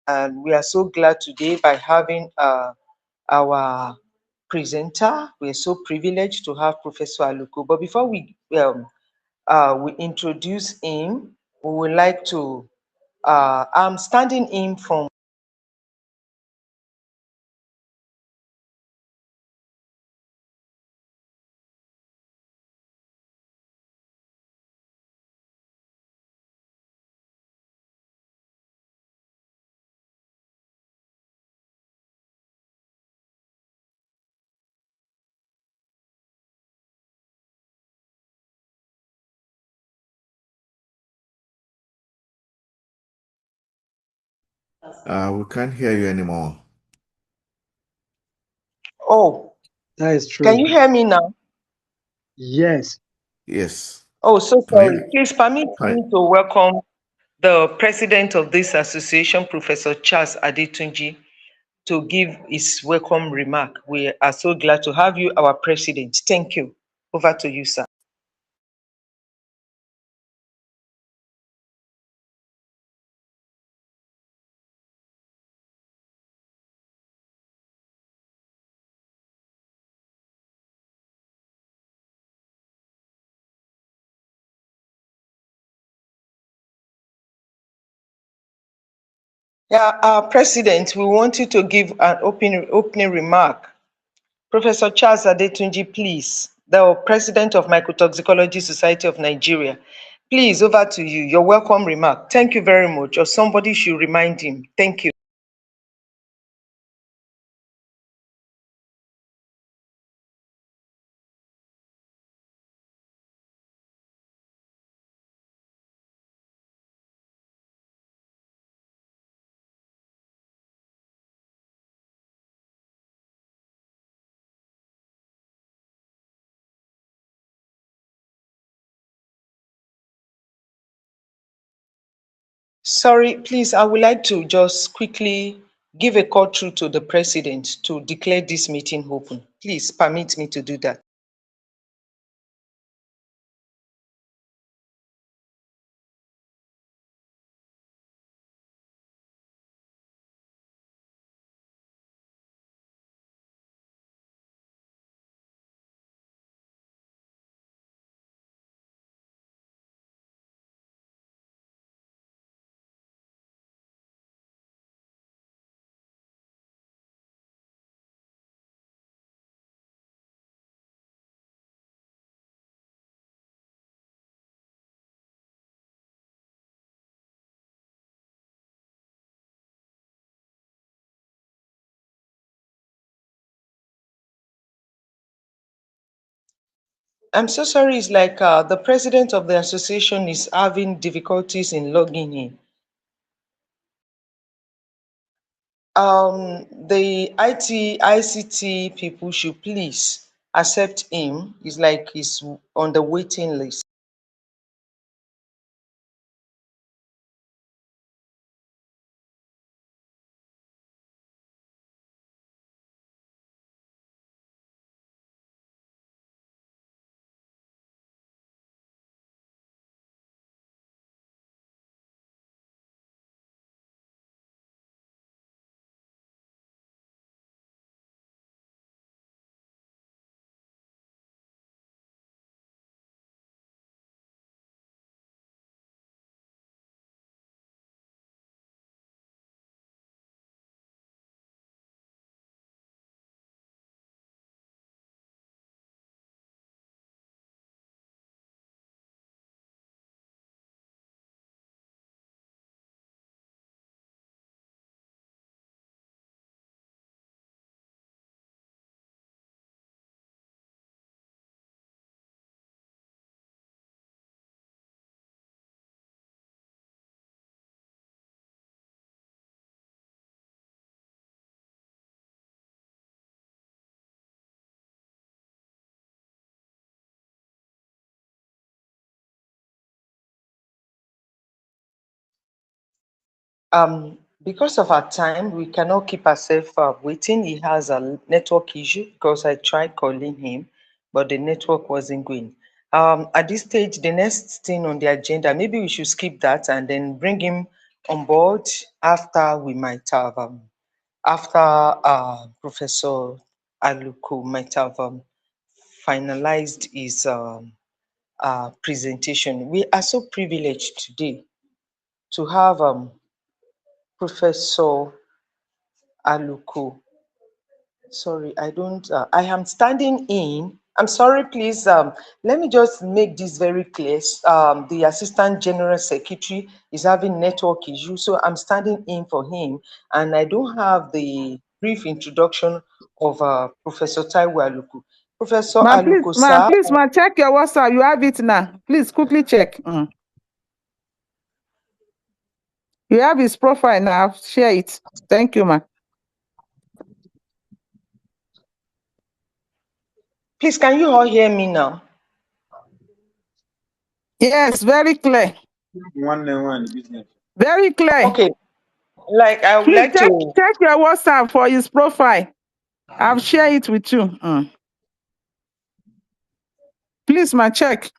And we are so glad today by having our presenter. We're so privileged to have Professor Aluko. But before we introduce him, we would like to, I'm standing in from We can't hear you anymore. Oh, that is true. can you hear me now? Yes. Yes. Oh, so Can sorry. you? Please permit Can, me to welcome the president of this association, Professor Charles Adetunji, to give his welcome remark. We are so glad to have you, our president. Thank you. Over to you, sir. Yeah, President, we want you to give an opening remark. Professor Charles Adetunji, please, the president of Mycotoxicology Society of Nigeria. Please, over to you. Your welcome remark. Thank you very much. Or somebody should remind him. Thank you. Sorry, please, I would like to just quickly give a call through to the president to declare this meeting open. Please permit me to do that. I'm so sorry, it's like the president of the association is having difficulties in logging in. The ICT people should please accept him. It's like he's on the waiting list. Because of our time, we cannot keep ourselves waiting. He has a network issue because I tried calling him, but the network wasn't going. At this stage, the next thing on the agenda, maybe we should skip that and then bring him on board after we might have, after Professor Aluko might have finalized his presentation. We are so privileged today to have Professor Aluko. Sorry, I am standing in. I'm sorry, please. Let me just make this very clear. The Assistant General Secretary is having network issues, so I'm standing in for him, and I don't have the brief introduction of Professor Taiwo Aluko. Professor Aluko, sir. Please, check your WhatsApp. You have it now. Please quickly check. You have his profile now. Share it. Thank you, ma. Please, can you all hear me now? Yes, very clear. Very clear. Okay. Like I would Please like to. check your WhatsApp for his profile. I'll share it with you. Please, ma, check.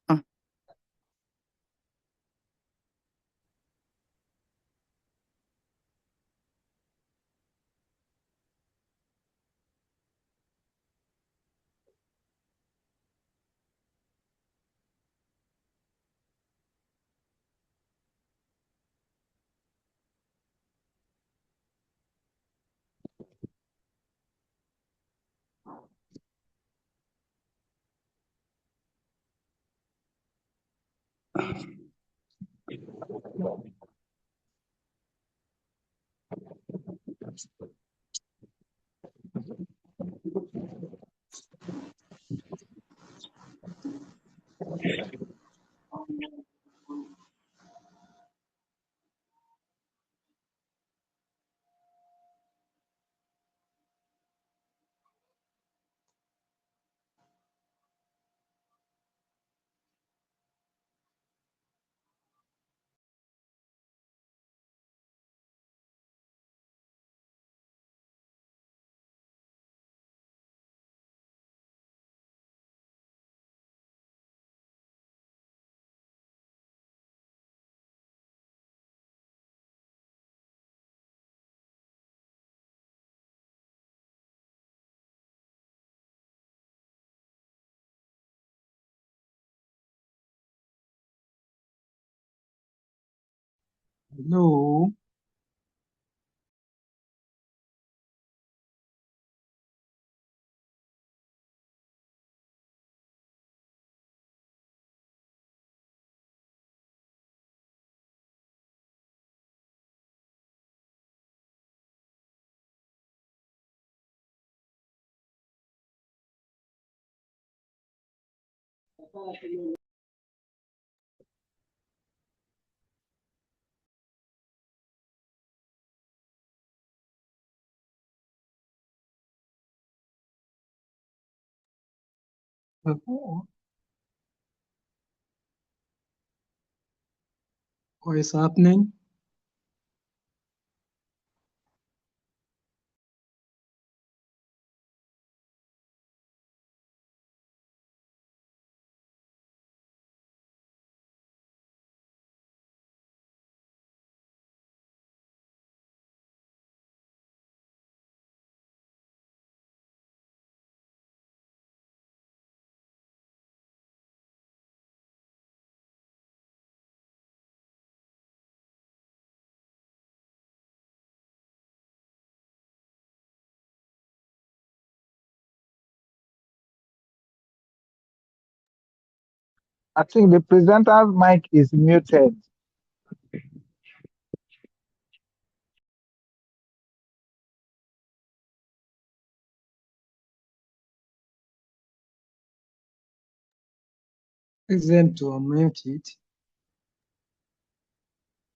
Hello. What is happening? I think the presenter's mic is muted. Ask them to unmute it.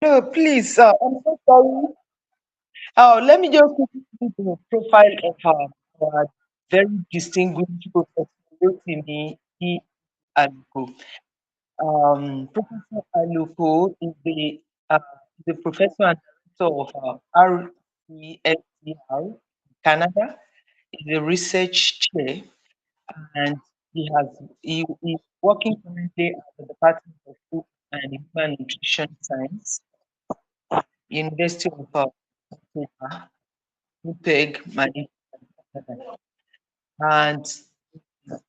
No, please. I'm so sorry. Let me just quickly do the profile of our very distinguished Professor Rotimi Aluko. Professor Aluko is the professor and director of RCSCR Canada. He's a research chair, and he is working currently at the Department of Food and Human Nutrition Science. University of Manitoba, Winnipeg, Manitoba. And the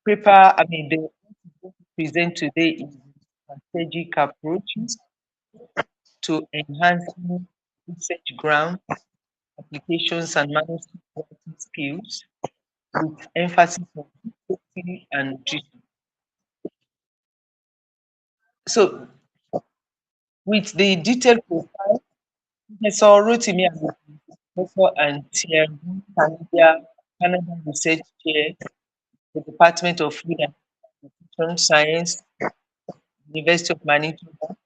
present today is strategic approaches to enhancing research ground applications and manuscript writing skills with emphasis on safety and nutrition. So with the detailed profile, Professor Rotimi is Professor and Thierry Canada Research Chair, the Department of Food and Nutrition Science, University of Manitoba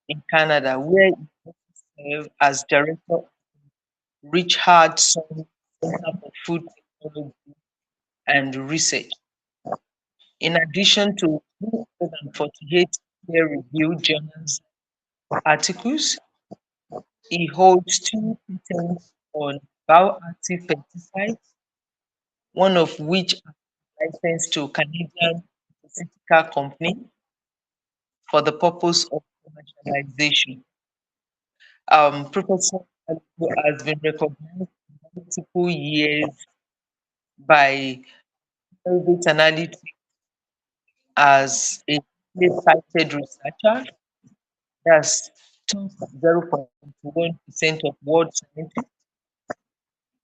in Canada, where he served as Director of Richard Son Center for Food Technology and Research. In addition to 248 peer-reviewed journals articles, he holds 2 patents on bioactive pesticides, one of which is licensed to Canadian pharmaceutical company for the purpose of commercialization. Professor Aluko has been recognized multiple years by Private Analytics as a cited researcher. That's top 0.1% of world scientists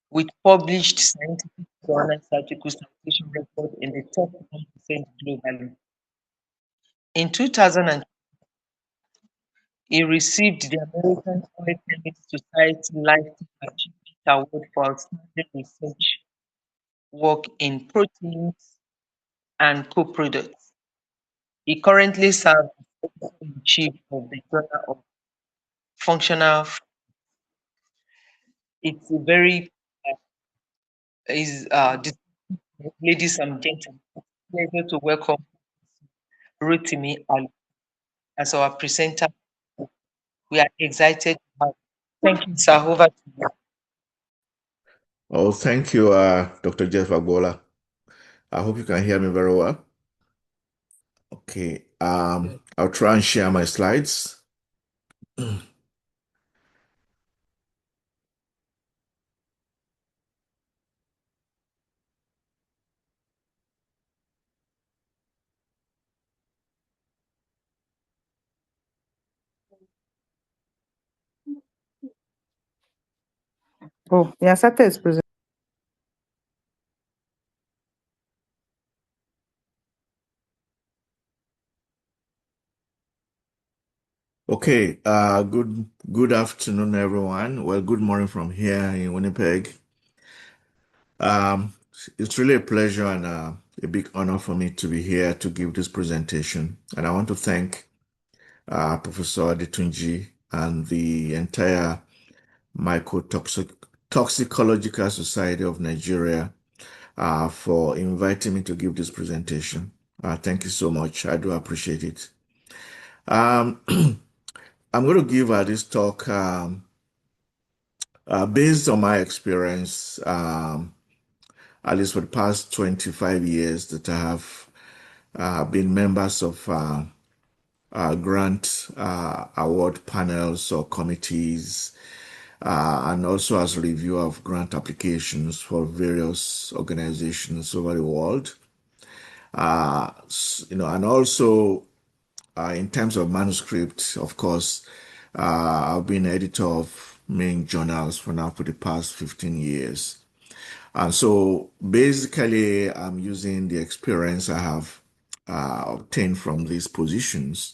with published scientific journal article citation record in the top 1% globally. In 2000, he received the American Oil Chemists Society Lifetime Achievement Award for outstanding research work in proteins and co-products. He currently serves as editor-in-chief of the Journal of Functional. It's a very is ladies and gentlemen, pleasure to welcome Rotimi as our presenter. We are excited. Thank you, sir. Over to you. Oh, thank you, Dr. Jeff Agbola. I hope you can hear me very well. Okay, I'll try and share my slides. Oh, yeah, Sata is present. Okay, good afternoon, everyone. Well, good morning from here in Winnipeg. It's really a pleasure and a big honor for me to be here to give this presentation. And I want to thank Professor Adetunji and the entire Mycotoxicological Society of Nigeria for inviting me to give this presentation. Thank you so much. I do appreciate it. I'm going to give this talk based on my experience, at least for the past 25 years that I have been members of grant award panels or committees, and also as a reviewer of grant applications for various organizations over the world. And also in terms of manuscript, of course, I've been editor of main journals for the past 15 years. And so basically, I'm using the experience I have obtained from these positions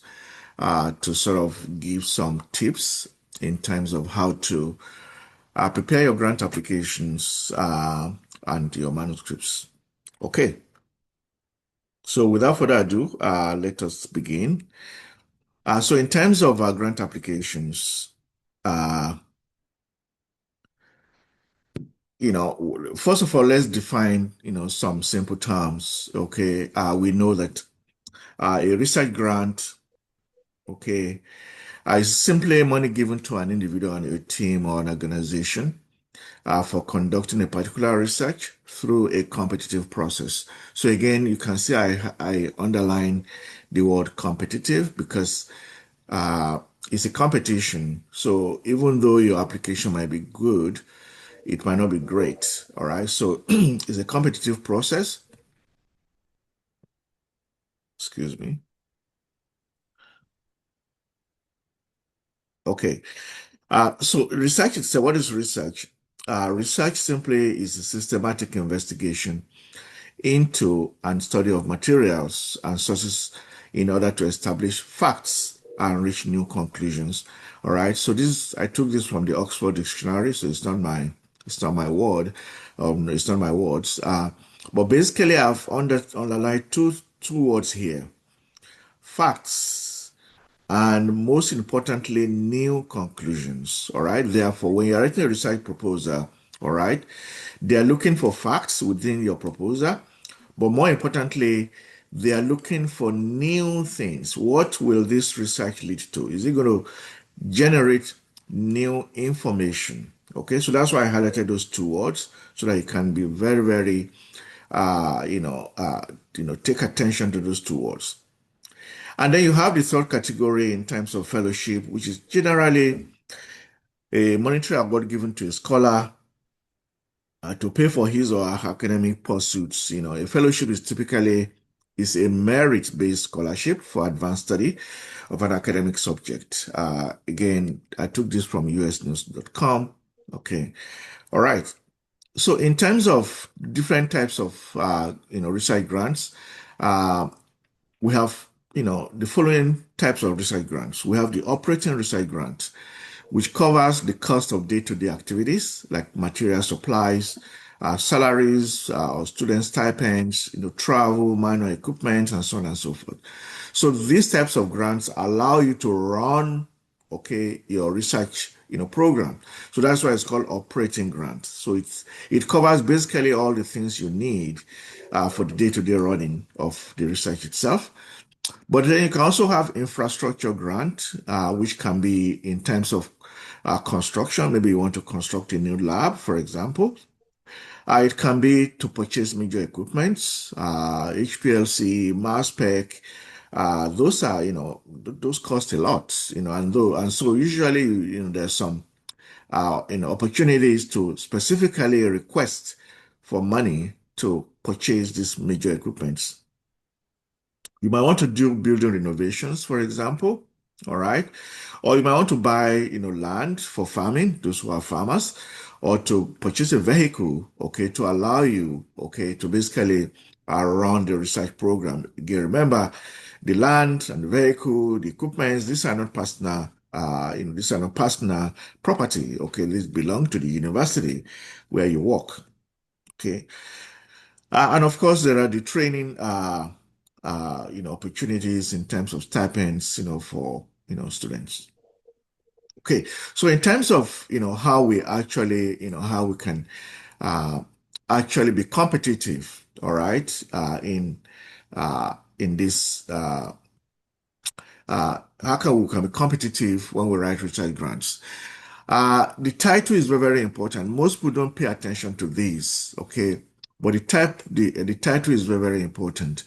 to sort of give some tips in terms of how to prepare your grant applications and your manuscripts. Okay. So without further ado, let us begin. So in terms of grant applications, first of all, let's define, some simple terms. Okay. We know that a research grant, okay, is simply money given to an individual, a team, or an organization for conducting a particular research through a competitive process. So again, you can see I underline the word competitive because it's a competition. So even though your application might be good, it might not be great. All right. So it's a competitive process. Excuse me. Okay. So research itself, what is research? Research simply is a systematic investigation into and study of materials and sources in order to establish facts and reach new conclusions. All right. So this I took this from the Oxford Dictionary, so it's not my word, it's not my words. But basically, I've underlined two words here: facts and most importantly, new conclusions. All right. Therefore, when you're writing a research proposal, all right, they're looking for facts within your proposal, but more importantly, they are looking for new things. What will this research lead to? Is it going to generate new information? Okay, so that's why I highlighted those two words so that you can be very, very, take attention to those two words. And then you have the third category in terms of fellowship, which is generally a monetary award given to a scholar to pay for his or her academic pursuits. A fellowship is a merit-based scholarship for advanced study of an academic subject. Again, I took this from usnews.com. Okay. All right. So in terms of different types of, research grants, uh, we have, the following types of research grants. We have the operating research grant, which covers the cost of day-to-day activities like material supplies, salaries, or student stipends, travel, minor equipment, and so on and so forth. So these types of grants allow you to run, okay, your research, program. So that's why it's called operating grant. So it covers basically all the things you need for the day-to-day running of the research itself. But then you can also have infrastructure grant, which can be in terms of construction. Maybe you want to construct a new lab, for example. It can be to purchase major equipments, HPLC, mass spec. Those are, those cost a lot, and so usually, there's some, opportunities to specifically request for money to purchase these major equipments. You might want to do building renovations, for example. All right. Or you might want to buy, land for farming, those who are farmers, or to purchase a vehicle, okay, to allow you, okay, to basically run the research program. Again, remember, the land and the vehicle, the equipment, these are not personal, these are not personal property. Okay, these belong to the university where you work. Okay. And of course, there are the training, opportunities in terms of stipends, for, students. Okay. So in terms of, how we actually, how we can, uh, actually be competitive, all right, in this, how can we can be competitive when we write research grants? The title is very, very important. Most people don't pay attention to this, okay? But the title is very, very important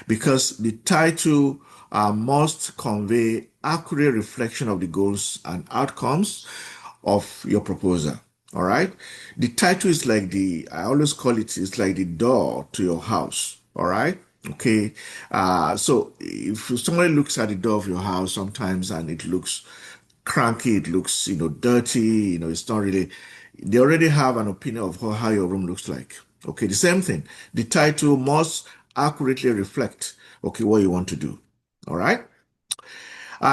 because the title must convey accurate reflection of the goals and outcomes of your proposal. All right. The title is like I always call it's like the door to your house. All right. Okay. So if somebody looks at the door of your house sometimes and it looks cranky, it looks, dirty, it's not really, they already have an opinion of how your room looks like. Okay. The same thing. The title must accurately reflect, okay, what you want to do. All right.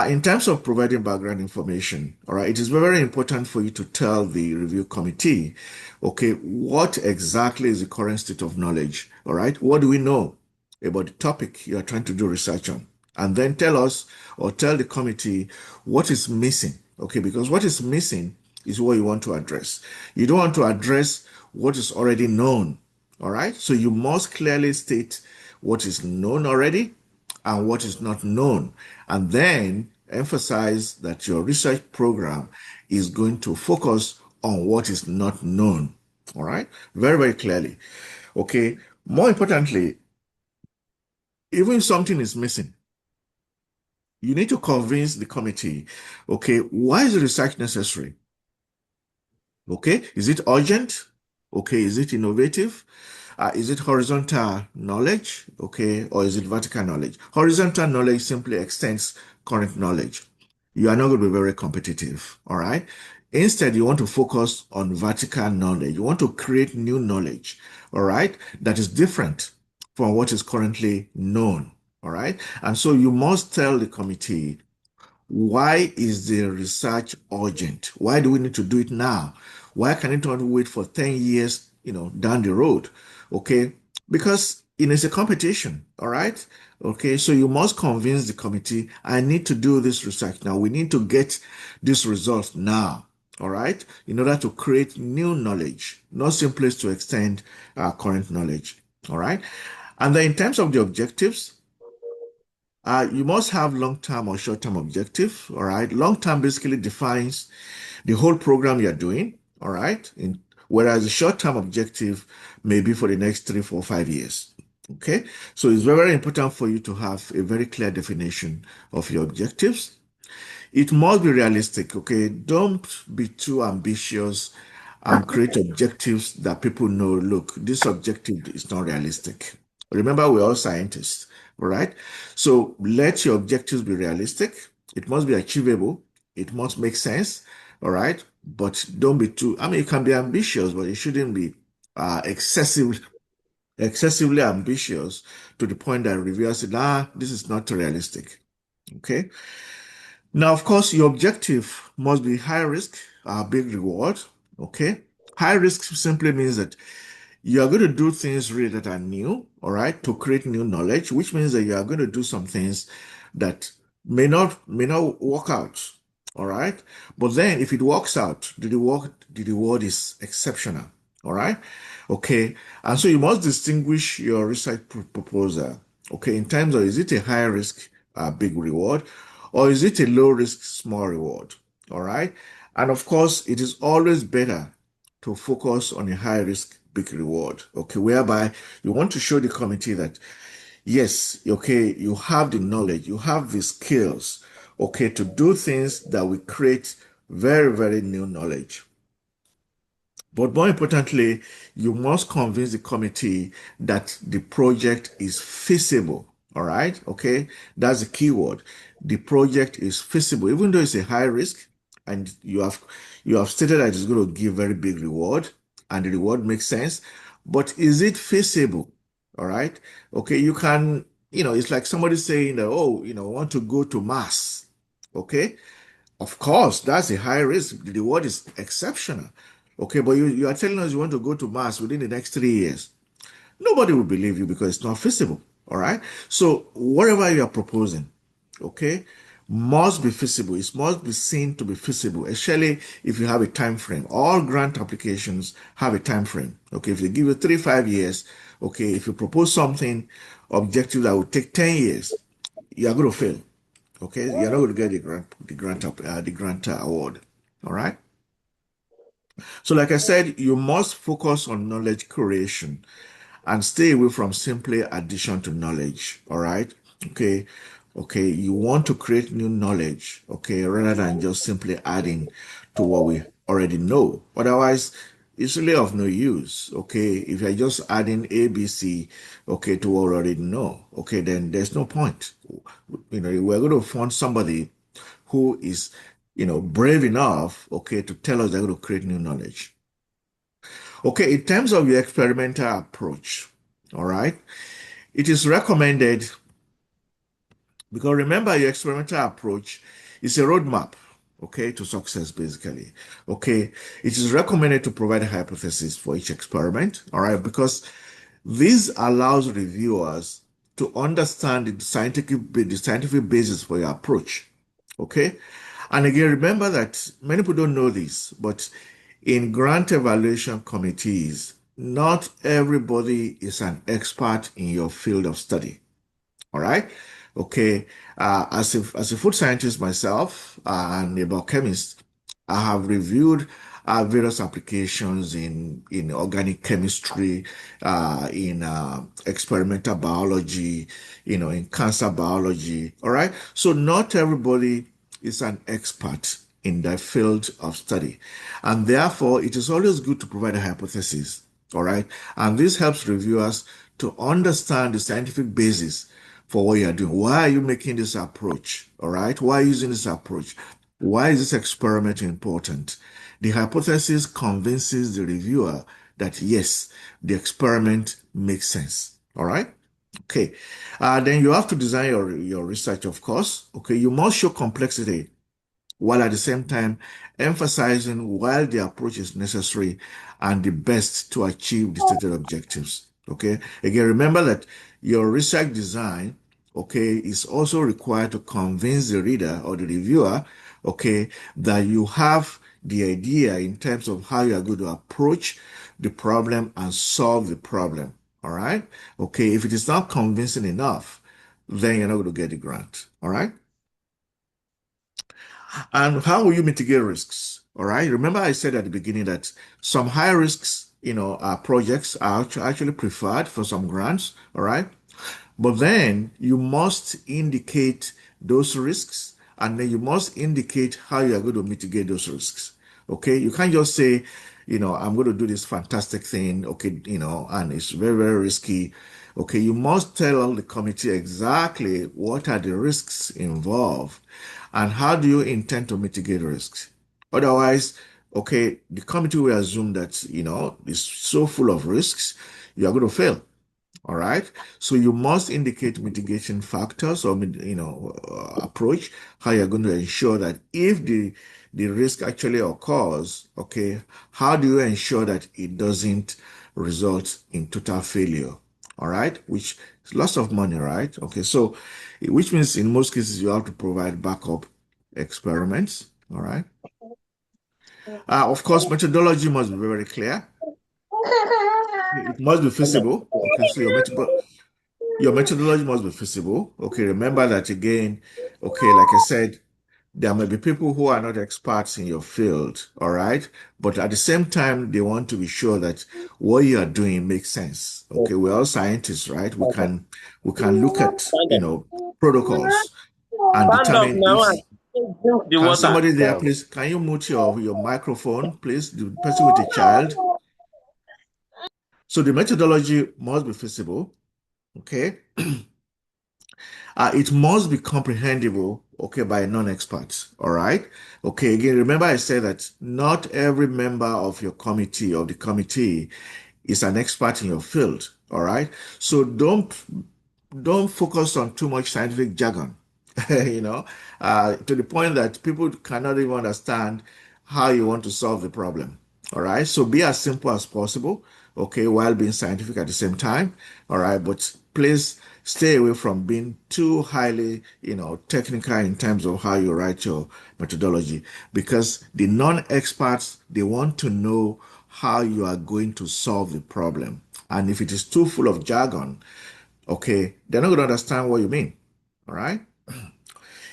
In terms of providing background information, all right, it is very important for you to tell the review committee, okay, what exactly is the current state of knowledge, all right? What do we know about the topic you are trying to do research on? And then tell us or tell the committee what is missing, okay? Because what is missing is what you want to address. You don't want to address what is already known, all right? So you must clearly state what is known already and what is not known. And then emphasize that your research program is going to focus on what is not known. All right. Very, very clearly. Okay. More importantly, even if something is missing, you need to convince the committee, okay, why is the research necessary? Okay, is it urgent? Okay, is it innovative? Is it horizontal knowledge? Okay, or is it vertical knowledge? Horizontal knowledge simply extends current knowledge. You are not going to be very competitive, all right? Instead, you want to focus on vertical knowledge. You want to create new knowledge, all right, that is different from what is currently known, all right? And so you must tell the committee, why is the research urgent? Why do we need to do it now? Why can it not wait for 10 years, down the road? Okay. Because it's a competition. All right. Okay. So you must convince the committee, I need to do this research now. We need to get this result now. All right. In order to create new knowledge, not simply to extend our current knowledge. All right. And then in terms of the objectives, you must have long-term or short-term objective. All right. Long-term basically defines the whole program you're doing. All right. Whereas the short-term objective may be for the next 3, 4, 5 years. Okay. So it's very, very important for you to have a very clear definition of your objectives. It must be realistic. Okay. Don't be too ambitious and create objectives that people know, look, this objective is not realistic. Remember, we're all scientists, all right? So let your objectives be realistic. It must be achievable. It must make sense, all right? But don't be too, you can be ambitious, but it shouldn't be excessively ambitious to the point that reviewers say, this is not realistic, okay? Now, of course, your objective must be high risk, big reward, okay? High risk simply means that you are going to do things really that are new, all right, to create new knowledge, which means that you are going to do some things that may not work out, all right. But then, if it works out, the reward is exceptional, all right, okay. And so you must distinguish your research proposal, okay, in terms of, is it a high risk, big reward, or is it a low risk, small reward, all right. And of course, it is always better to focus on a high risk, big reward, okay, whereby you want to show the committee that, yes, okay, you have the knowledge, you have the skills, okay, to do things that will create very, very new knowledge. But more importantly, you must convince the committee that the project is feasible. All right. Okay. That's the key word. The project is feasible, even though it's a high risk and you have stated that it's going to give very big reward and the reward makes sense. But is it feasible? All right. Okay. You can, it's like somebody saying that, oh, I want to go to Mars. Okay. Of course, that's a high risk. The reward is exceptional. Okay, but you are telling us you want to go to Mars within the next 3 years. Nobody will believe you because it's not feasible. All right. So whatever you are proposing, okay, must be feasible. It must be seen to be feasible, especially if you have a time frame. All grant applications have a time frame. Okay, if they give you 3, 5 years, okay, if you propose something objective that will take 10 years, you are going to fail. Okay, you're not going to get the grant award. All right. So, like I said, you must focus on knowledge creation and stay away from simply addition to knowledge. All right. Okay. Okay. You want to create new knowledge. Okay. Rather than just simply adding to what we already know. Otherwise, it's really of no use. Okay. If you're just adding A, B, C, okay, to what we already know, okay, then there's no point. We're going to find somebody who is, brave enough, okay, to tell us they're going to create new knowledge. Okay, in terms of your experimental approach, all right, it is recommended, because remember, your experimental approach is a roadmap, okay, to success, basically. Okay, it is recommended to provide a hypothesis for each experiment, all right, because this allows reviewers to understand the scientific basis for your approach. Okay. And again, remember that many people don't know this, but in grant evaluation committees, not everybody is an expert in your field of study. All right. Okay. As a food scientist myself and a biochemist, I have reviewed various applications in organic chemistry, in experimental biology, in cancer biology. All right. So not everybody is an expert in their field of study. And therefore, it is always good to provide a hypothesis. All right. And this helps reviewers to understand the scientific basis for what you're doing. Why are you making this approach? All right. Why are you using this approach? Why is this experiment important? The hypothesis convinces the reviewer that yes, the experiment makes sense. All right. Okay. Then you have to design your research, of course. Okay. You must show complexity while at the same time emphasizing why the approach is necessary and the best to achieve the stated objectives. Okay. Again, remember that your research design, okay, is also required to convince the reader or the reviewer, okay, that you have the idea in terms of how you are going to approach the problem and solve the problem. All right. Okay. If it is not convincing enough, then you're not going to get the grant. All right. And how will you mitigate risks? All right. Remember, I said at the beginning that some high risks, projects are actually preferred for some grants. All right. But then you must indicate those risks, and then you must indicate how you are going to mitigate those risks. Okay. You can't just say, I'm going to do this fantastic thing. Okay. And it's very, very risky. Okay. You must tell the committee exactly what are the risks involved and how do you intend to mitigate risks. Otherwise, okay, the committee will assume that, it's so full of risks, you are going to fail. All right. So you must indicate mitigation factors or, approach, how you're going to ensure that if the risk actually occurs, okay, how do you ensure that it doesn't result in total failure? All right. Which is lots of money, right? Okay. So, which means in most cases, you have to provide backup experiments. All right. Of course, methodology must be very clear. It must be feasible. Okay. So your methodology must be feasible. Okay, remember that again. Okay, like I said, there may be people who are not experts in your field, all right? But at the same time, they want to be sure that what you are doing makes sense. Okay, we're all scientists, right? We can look at, protocols and Stand up determine now if and drink the can water. somebody there please can you mute your microphone, please? The person with a child. So the methodology must be feasible, okay? It must be comprehensible, okay, by non-experts, all right? Okay, again, remember I said that not every member of your committee, of the committee, is an expert in your field, all right? So don't focus on too much scientific jargon, to the point that people cannot even understand how you want to solve the problem. All right. So be as simple as possible, okay, while being scientific at the same time. All right. But please stay away from being too highly, technical in terms of how you write your methodology, because the non-experts, they want to know how you are going to solve the problem. And if it is too full of jargon, okay, they're not going to understand what you mean. All right.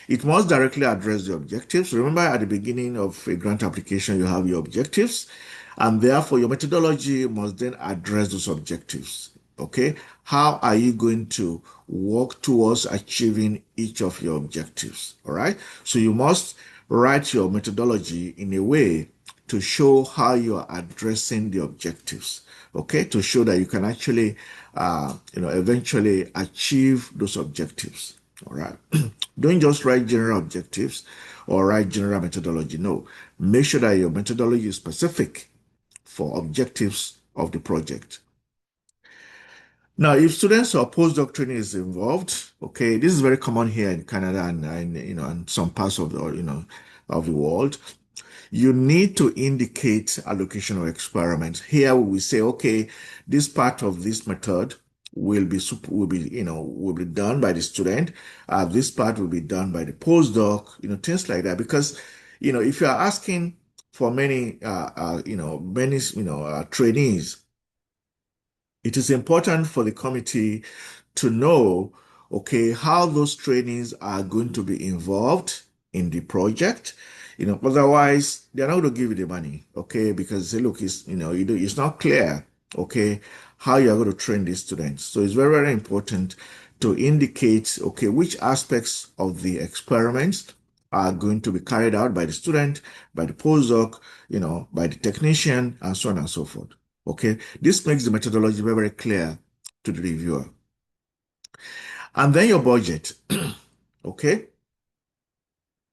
It must directly address the objectives. Remember, at the beginning of a grant application, you have your objectives, and therefore your methodology must then address those objectives. Okay. How are you going to work towards achieving each of your objectives? All right. So you must write your methodology in a way to show how you are addressing the objectives. Okay, to show that you can actually, eventually achieve those objectives. All right. Don't just write general objectives or write general methodology. No, make sure that your methodology is specific for objectives of the project. Now, if students or postdoc training is involved, okay, this is very common here in Canada and some parts of of the world. You need to indicate allocation of experiments. Here we say, okay, this part of this method will be done by the student. This part will be done by the postdoc. Things like that. Because if you are asking for many trainees, it is important for the committee to know, okay, how those trainees are going to be involved, in the project. Otherwise they're not going to give you the money, okay? Because they look, it's not clear, okay, how you're going to train these students. So it's very, very important to indicate, okay, which aspects of the experiments are going to be carried out by the student, by the postdoc, by the technician, and so on and so forth. Okay, this makes the methodology very, very clear to the reviewer. And then your budget. Okay,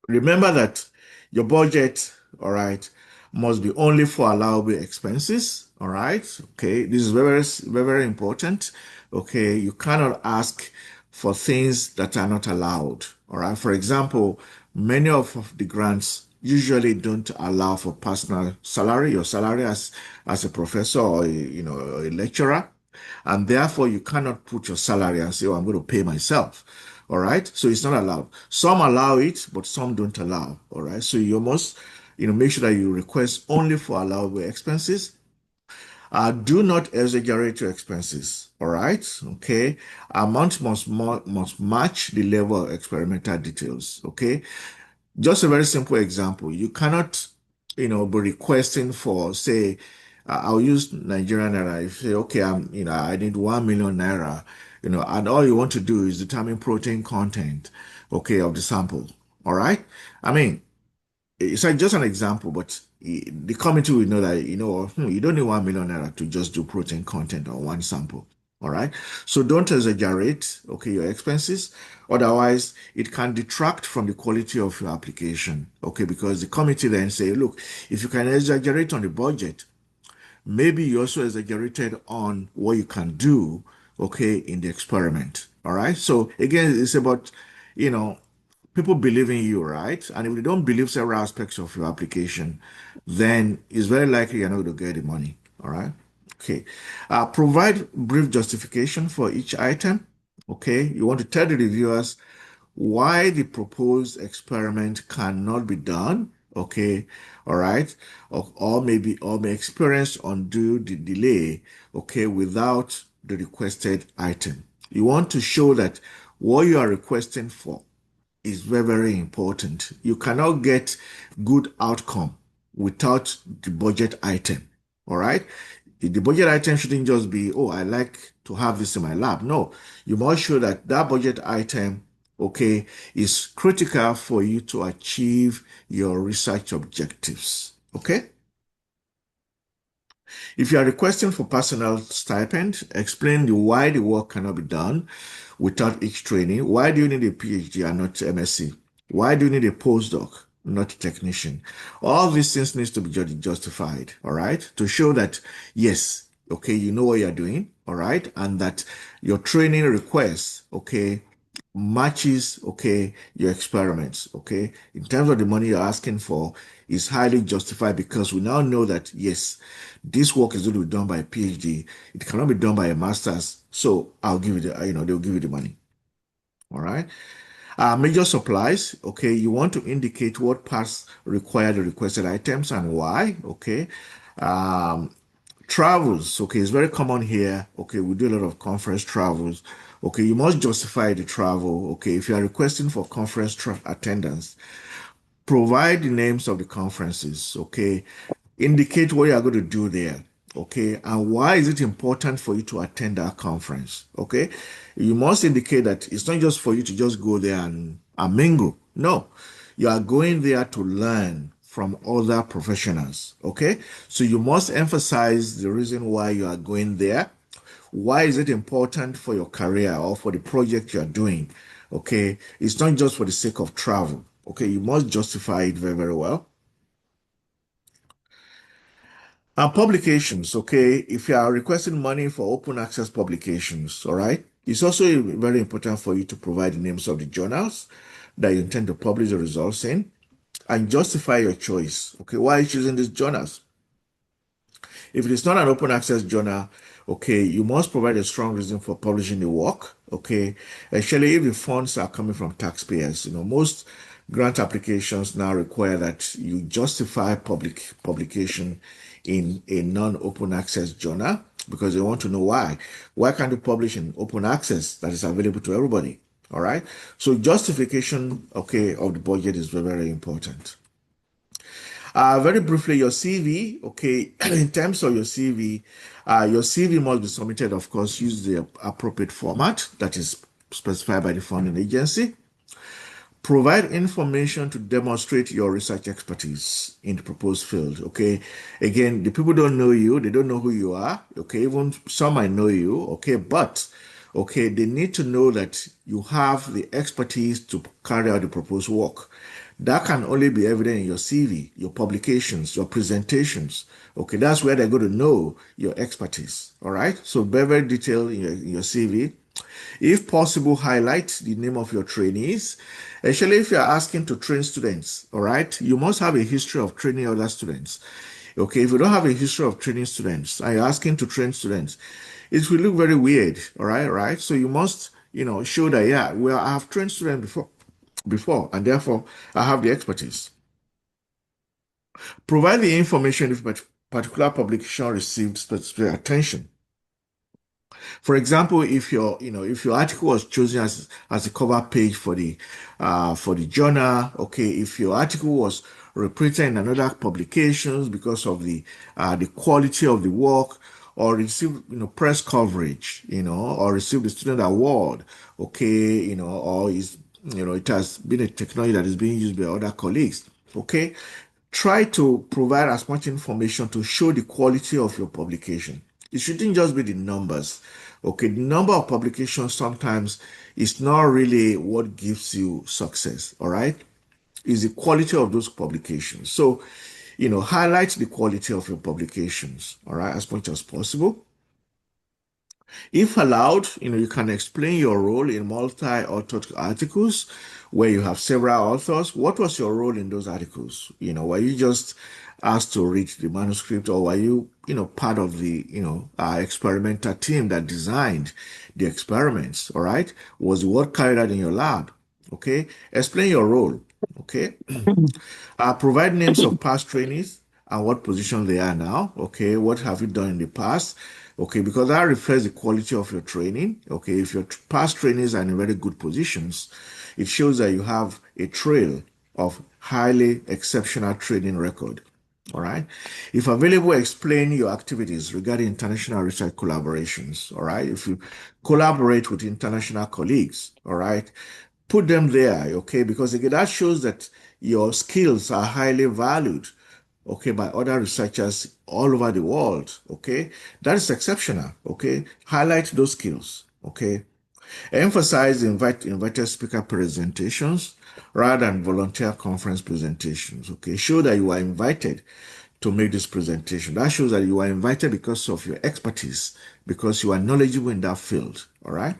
remember that your budget, all right, must be only for allowable expenses. All right, okay, this is very, very, very important. Okay, you cannot ask for things that are not allowed. All right, for example, many of the grants usually don't allow for personal salary, your salary as a professor or a lecturer, and therefore you cannot put your salary and say, oh, I'm going to pay myself. All right, so it's not allowed. Some allow it, but some don't allow. All right, so you must make sure that you request only for allowable expenses. Do not exaggerate your expenses. All right, okay. Amount must match the level of experimental details. Okay, just a very simple example. You cannot, be requesting for, say, I'll use Nigerian naira. If you say, okay, I need 1 million naira, and all you want to do is determine protein content, okay, of the sample. All right. I mean, it's like just an example, but the committee will know that, you don't need 1 million naira to just do protein content on one sample. All right. So don't exaggerate, okay, your expenses. Otherwise, it can detract from the quality of your application, okay, because the committee then say, look, if you can exaggerate on the budget, maybe you also exaggerated on what you can do, okay, in the experiment. All right. So again, it's about, people believe in you, right? And if they don't believe several aspects of your application, then it's very likely you're not going to get the money. All right. Okay. Provide brief justification for each item. Okay. You want to tell the reviewers why the proposed experiment cannot be done. Okay. All right. Or may experience undue the delay. Okay. Without the requested item. You want to show that what you are requesting for is very, very important. You cannot get good outcome without the budget item. All right. The budget item shouldn't just be, oh, I like to have this in my lab. No, you must show that that budget item, okay, is critical for you to achieve your research objectives. Okay. If you are requesting for personal stipend, explain why the work cannot be done without each training. Why do you need a PhD and not MSc? Why do you need a postdoc, not a technician? All these things needs to be justified, all right? To show that, yes, okay, you know what you're doing, all right? And that your training requests, okay, matches, okay, your experiments, okay? In terms of the money you're asking for, is highly justified because we now know that, yes, this work is going to be done by a PhD. It cannot be done by a master's. So I'll give you they'll give you the money. All right. Major supplies. Okay. You want to indicate what parts require the requested items and why. Okay. Travels. Okay. It's very common here. Okay. We do a lot of conference travels. Okay. You must justify the travel. Okay. If you are requesting for conference attendance, provide the names of the conferences. Okay. Indicate what you are going to do there. Okay. And why is it important for you to attend that conference? Okay. You must indicate that it's not just for you to just go there and mingle. No, you are going there to learn from other professionals. Okay. So you must emphasize the reason why you are going there. Why is it important for your career or for the project you are doing? Okay. It's not just for the sake of travel. Okay. You must justify it very, very well. Publications, okay, if you are requesting money for open access publications, all right, it's also very important for you to provide the names of the journals that you intend to publish the results in and justify your choice. Okay, why are you choosing these journals? If it is not an open access journal, okay, you must provide a strong reason for publishing the work. Okay, especially if the funds are coming from taxpayers. Most grant applications now require that you justify publication in a non-open access journal because they want to know why. Why can't you publish in open access that is available to everybody? All right. So justification, okay, of the budget is very, very important. Very briefly, your CV, okay, in terms of your CV must be submitted, of course, use the appropriate format that is specified by the funding agency. Provide information to demonstrate your research expertise in the proposed field. Okay. Again, the people don't know you, they don't know who you are. Okay. Even some might know you. Okay. But, okay, they need to know that you have the expertise to carry out the proposed work. That can only be evident in your CV, your publications, your presentations. Okay. That's where they're going to know your expertise. All right. So very, very detailed in your CV. If possible, highlight the name of your trainees. Especially if you're asking to train students, all right, you must have a history of training other students. Okay, if you don't have a history of training students, and you're asking to train students, it will look very weird, all right, right? So you must, show that, yeah, well, I have trained students before, and therefore I have the expertise. Provide the information if particular publication received specific attention. For example, if your article was chosen as a cover page for the journal, okay, if your article was reprinted in another publications because of the quality of the work, or received press coverage, or received the student award, okay, or is it has been a technology that is being used by other colleagues, okay. Try to provide as much information to show the quality of your publication. It shouldn't just be the numbers. Okay, the number of publications sometimes is not really what gives you success, all right? Is the quality of those publications. So, highlight the quality of your publications, all right, as much as possible. If allowed, you can explain your role in multi-authored articles where you have several authors. What was your role in those articles? Were you just asked to read the manuscript, or were you, part of the, experimenter team that designed the experiments? All right. Was the work carried out in your lab? Okay. Explain your role. Okay. Provide names of past trainees and what position they are now. Okay, what have you done in the past? Okay, because that reflects the quality of your training. Okay, if your past trainees are in very good positions, it shows that you have a trail of highly exceptional training record. All right. If available, explain your activities regarding international research collaborations. All right. If you collaborate with international colleagues, all right, put them there. Okay. Because again, that shows that your skills are highly valued, okay, by other researchers all over the world. Okay. That is exceptional. Okay. Highlight those skills. Okay. Emphasize invited speaker presentations rather than volunteer conference presentations. Okay, show that you are invited to make this presentation. That shows that you are invited because of your expertise, because you are knowledgeable in that field. All right.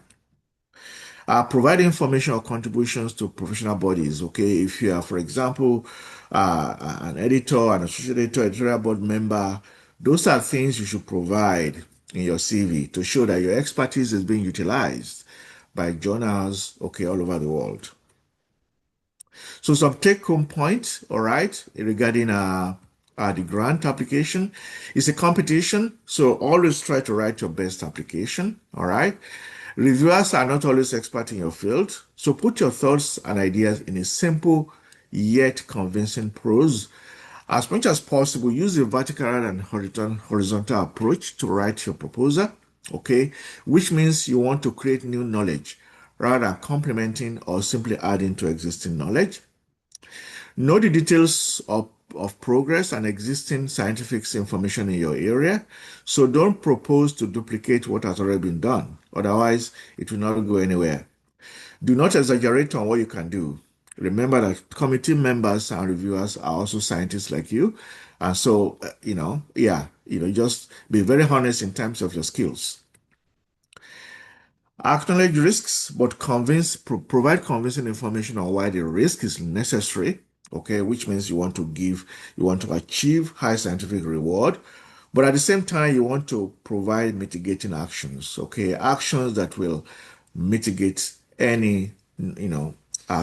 Provide information or contributions to professional bodies. Okay, if you are, for example, an editor, an associate editor, editorial board member, those are things you should provide in your CV to show that your expertise is being utilized by journals, okay, all over the world. So some take-home points, all right, regarding the grant application. It's a competition, so always try to write your best application, all right? Reviewers are not always expert in your field, so put your thoughts and ideas in a simple yet convincing prose. As much as possible, use a vertical rather than horizontal approach to write your proposal, okay? Which means you want to create new knowledge rather than complementing or simply adding to existing knowledge. Know the details of progress and existing scientific information in your area. So don't propose to duplicate what has already been done. Otherwise, it will not go anywhere. Do not exaggerate on what you can do. Remember that committee members and reviewers are also scientists like you. And so, just be very honest in terms of your skills. Acknowledge risks, but provide convincing information on why the risk is necessary. Okay, which means you want to achieve high scientific reward, but at the same time, you want to provide mitigating actions. Okay, actions that will mitigate any,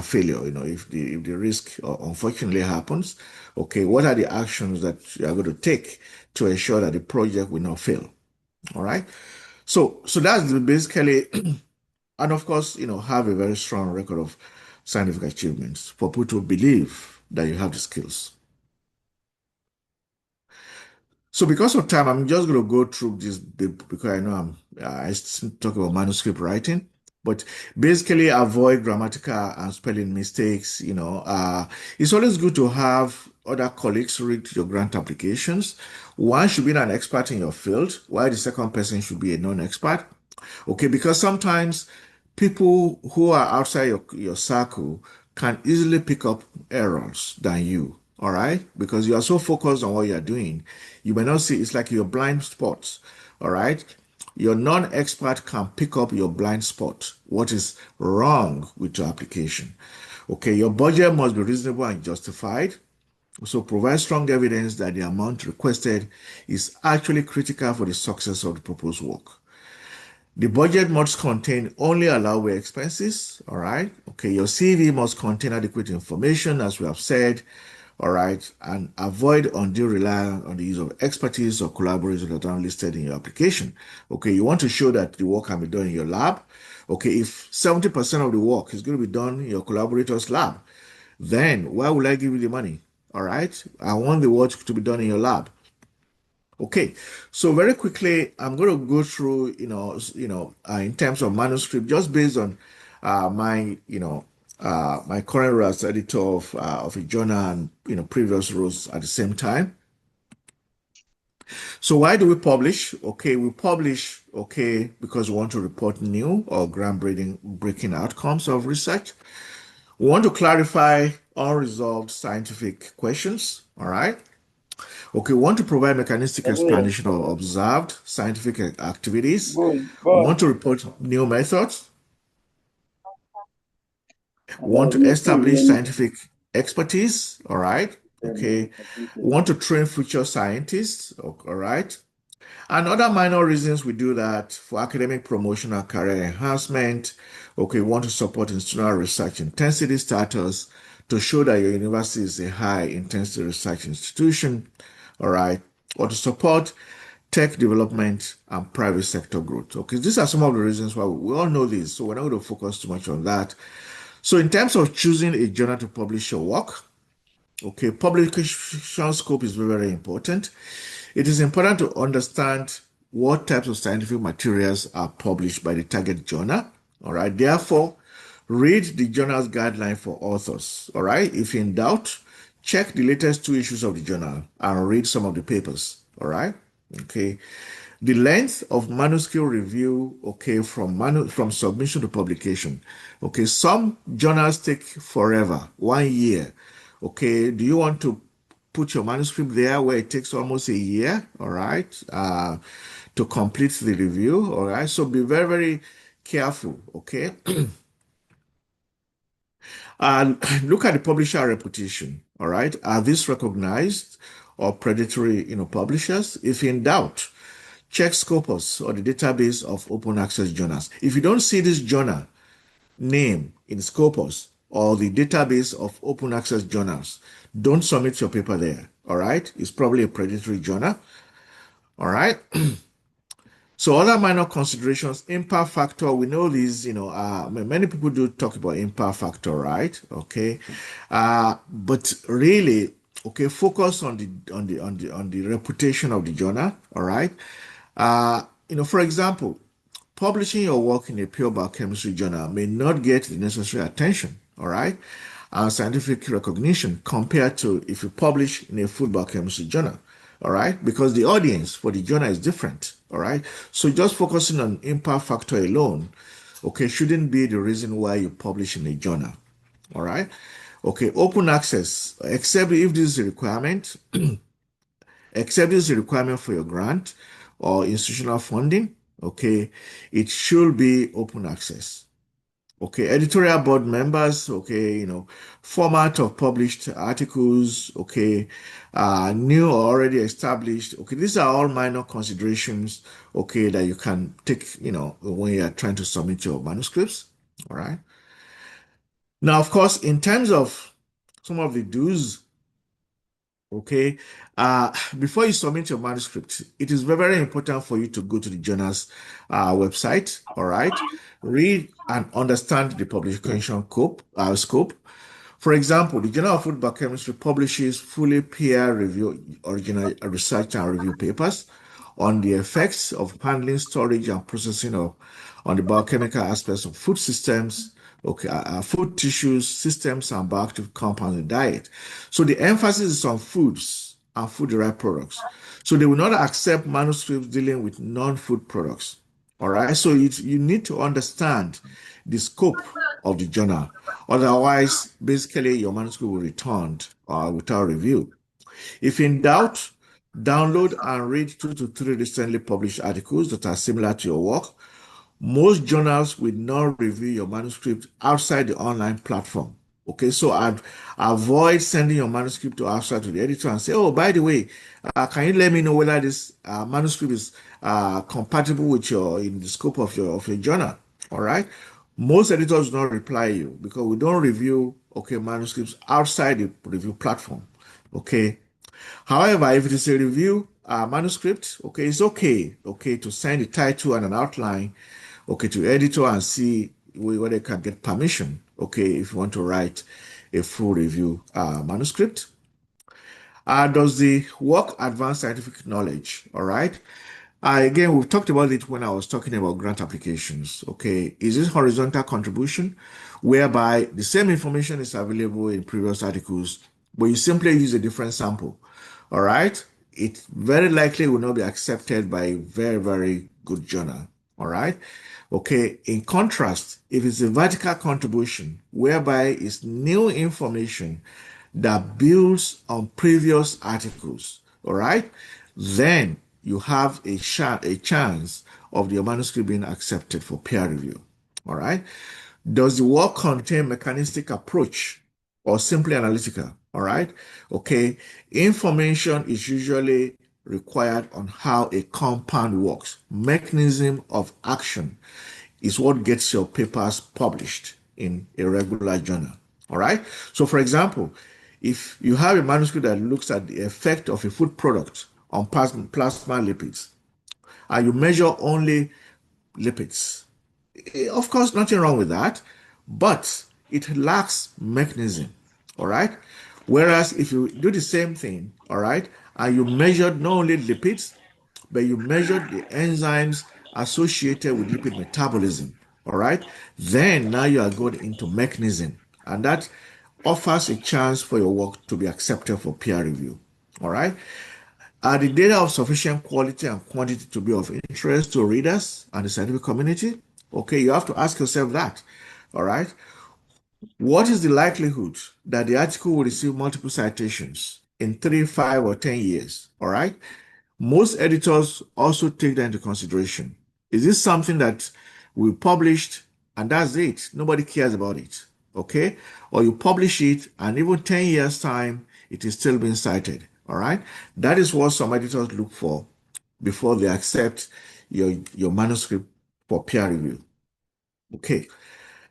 failure. If the risk unfortunately happens, okay, what are the actions that you are going to take to ensure that the project will not fail? All right. So that's basically and of course, have a very strong record of scientific achievements for people to believe that you have the skills. So because of time, I'm just going to go through this because I know I talk about manuscript writing, but basically avoid grammatical and spelling mistakes. It's always good to have other colleagues read your grant applications. One should be an expert in your field, while the second person should be a non-expert. Okay, because sometimes people who are outside your circle can easily pick up errors than you. All right, because you are so focused on what you are doing, you may not see. It's like your blind spots. All right, your non-expert can pick up your blind spot. What is wrong with your application? Okay, your budget must be reasonable and justified. So provide strong evidence that the amount requested is actually critical for the success of the proposed work. The budget must contain only allowable expenses, all right? Okay, your CV must contain adequate information, as we have said, all right? And avoid undue reliance on the use of expertise or collaborators that are listed in your application. Okay, you want to show that the work can be done in your lab. Okay, if 70% of the work is going to be done in your collaborator's lab, then why would I give you the money? All right, I want the work to be done in your lab. Okay, so very quickly, I'm going to go through, in terms of manuscript, just based on my current role as editor of a journal and previous roles at the same time. So why do we publish? Okay, we publish because we want to report new or breaking outcomes of research. We want to clarify unresolved scientific questions. All right. Okay, we want to provide mechanistic explanation of observed scientific activities. We want to report new methods. We want to establish scientific expertise. All right. Okay. We want to train future scientists. All right. And other minor reasons we do that for academic promotion and career enhancement. Okay, we want to support institutional research intensity status to show that your university is a high intensity research institution. All right, or to support tech development and private sector growth. Okay, these are some of the reasons why we all know this, so we're not going to focus too much on that. So in terms of choosing a journal to publish your work, okay, publication scope is very, very important. It is important to understand what types of scientific materials are published by the target journal. All right, therefore, read the journal's guideline for authors. All right, if in doubt, check the latest 2 issues of the journal and read some of the papers. All right, okay. The length of manuscript review, okay, from submission to publication. Okay, some journals take forever, 1 year. Okay, do you want to put your manuscript there where it takes almost a year, all right, to complete the review, all right? So be very, very careful, okay? Look at the publisher reputation, all right? Are these recognized or predatory, publishers? If in doubt, check Scopus or the database of open access journals. If you don't see this journal name in Scopus or the database of open access journals, don't submit your paper there. All right. It's probably a predatory journal. All right. So other minor considerations, impact factor. We know these, many people do talk about impact factor, right? Okay. But really, okay, focus on the reputation of the journal. All right. For example, publishing your work in a pure biochemistry journal may not get the necessary attention, all right, and scientific recognition compared to if you publish in a food biochemistry journal, all right, because the audience for the journal is different, all right. So just focusing on impact factor alone, okay, shouldn't be the reason why you publish in a journal, all right. Okay, open access, except if this is a requirement, except this is a requirement for your grant or institutional funding, okay, it should be open access. Okay, editorial board members, okay, format of published articles, okay, new or already established, okay, these are all minor considerations, okay, that you can take, when you are trying to submit your manuscripts, all right. Now, of course, in terms of some of the do's Okay. Before you submit your manuscript, it is very, very important for you to go to the journal's website. All right. Read and understand the publication scope. For example, the Journal of Food Biochemistry publishes fully peer-reviewed original research and review papers on the effects of handling, storage, and processing of on the biochemical aspects of food systems, okay, food tissues, systems, and bioactive compounds in diet. So the emphasis is on foods and food-derived products. So they will not accept manuscripts dealing with non-food products. All right. So you need to understand the scope of the journal. Otherwise, basically, your manuscript will be returned without review. If in doubt, download and read 2 to 3 recently published articles that are similar to your work. Most journals will not review your manuscript outside the online platform. Okay, so I'd avoid sending your manuscript to outside to the editor and say, oh, by the way, can you let me know whether this manuscript is compatible with your in the scope of your journal? All right. Most editors do not reply you because we don't review manuscripts outside the review platform. Okay. However, if it is a review manuscript, it's okay to send the title and an outline, to editor and see whether they can get permission, if you want to write a full review manuscript. Does the work advance scientific knowledge? All right. Again, we've talked about it when I was talking about grant applications. Okay, is this horizontal contribution whereby the same information is available in previous articles, but you simply use a different sample? All right, it very likely will not be accepted by a very, very good journal. All right. Okay, in contrast, if it's a vertical contribution whereby it's new information that builds on previous articles, all right, then you have a chance of your manuscript being accepted for peer review. All right. Does the work contain mechanistic approach or simply analytical? All right. Okay. Information is usually required on how a compound works. Mechanism of action is what gets your papers published in a regular journal. All right. So, for example, if you have a manuscript that looks at the effect of a food product on plasma lipids, and you measure only lipids, of course, nothing wrong with that, but it lacks mechanism. All right. Whereas if you do the same thing, all right, and you measured not only lipids, but you measured the enzymes associated with lipid metabolism, all right, then now you are going into mechanism, and that offers a chance for your work to be accepted for peer review. All right. Are the data of sufficient quality and quantity to be of interest to readers and the scientific community? Okay, you have to ask yourself that. All right. What is the likelihood that the article will receive multiple citations in 3, 5, or 10 years? All right. Most editors also take that into consideration. Is this something that we published and that's it? Nobody cares about it. Okay. Or you publish it and even 10 years time, it is still being cited. All right. That is what some editors look for before they accept your manuscript for peer review. Okay.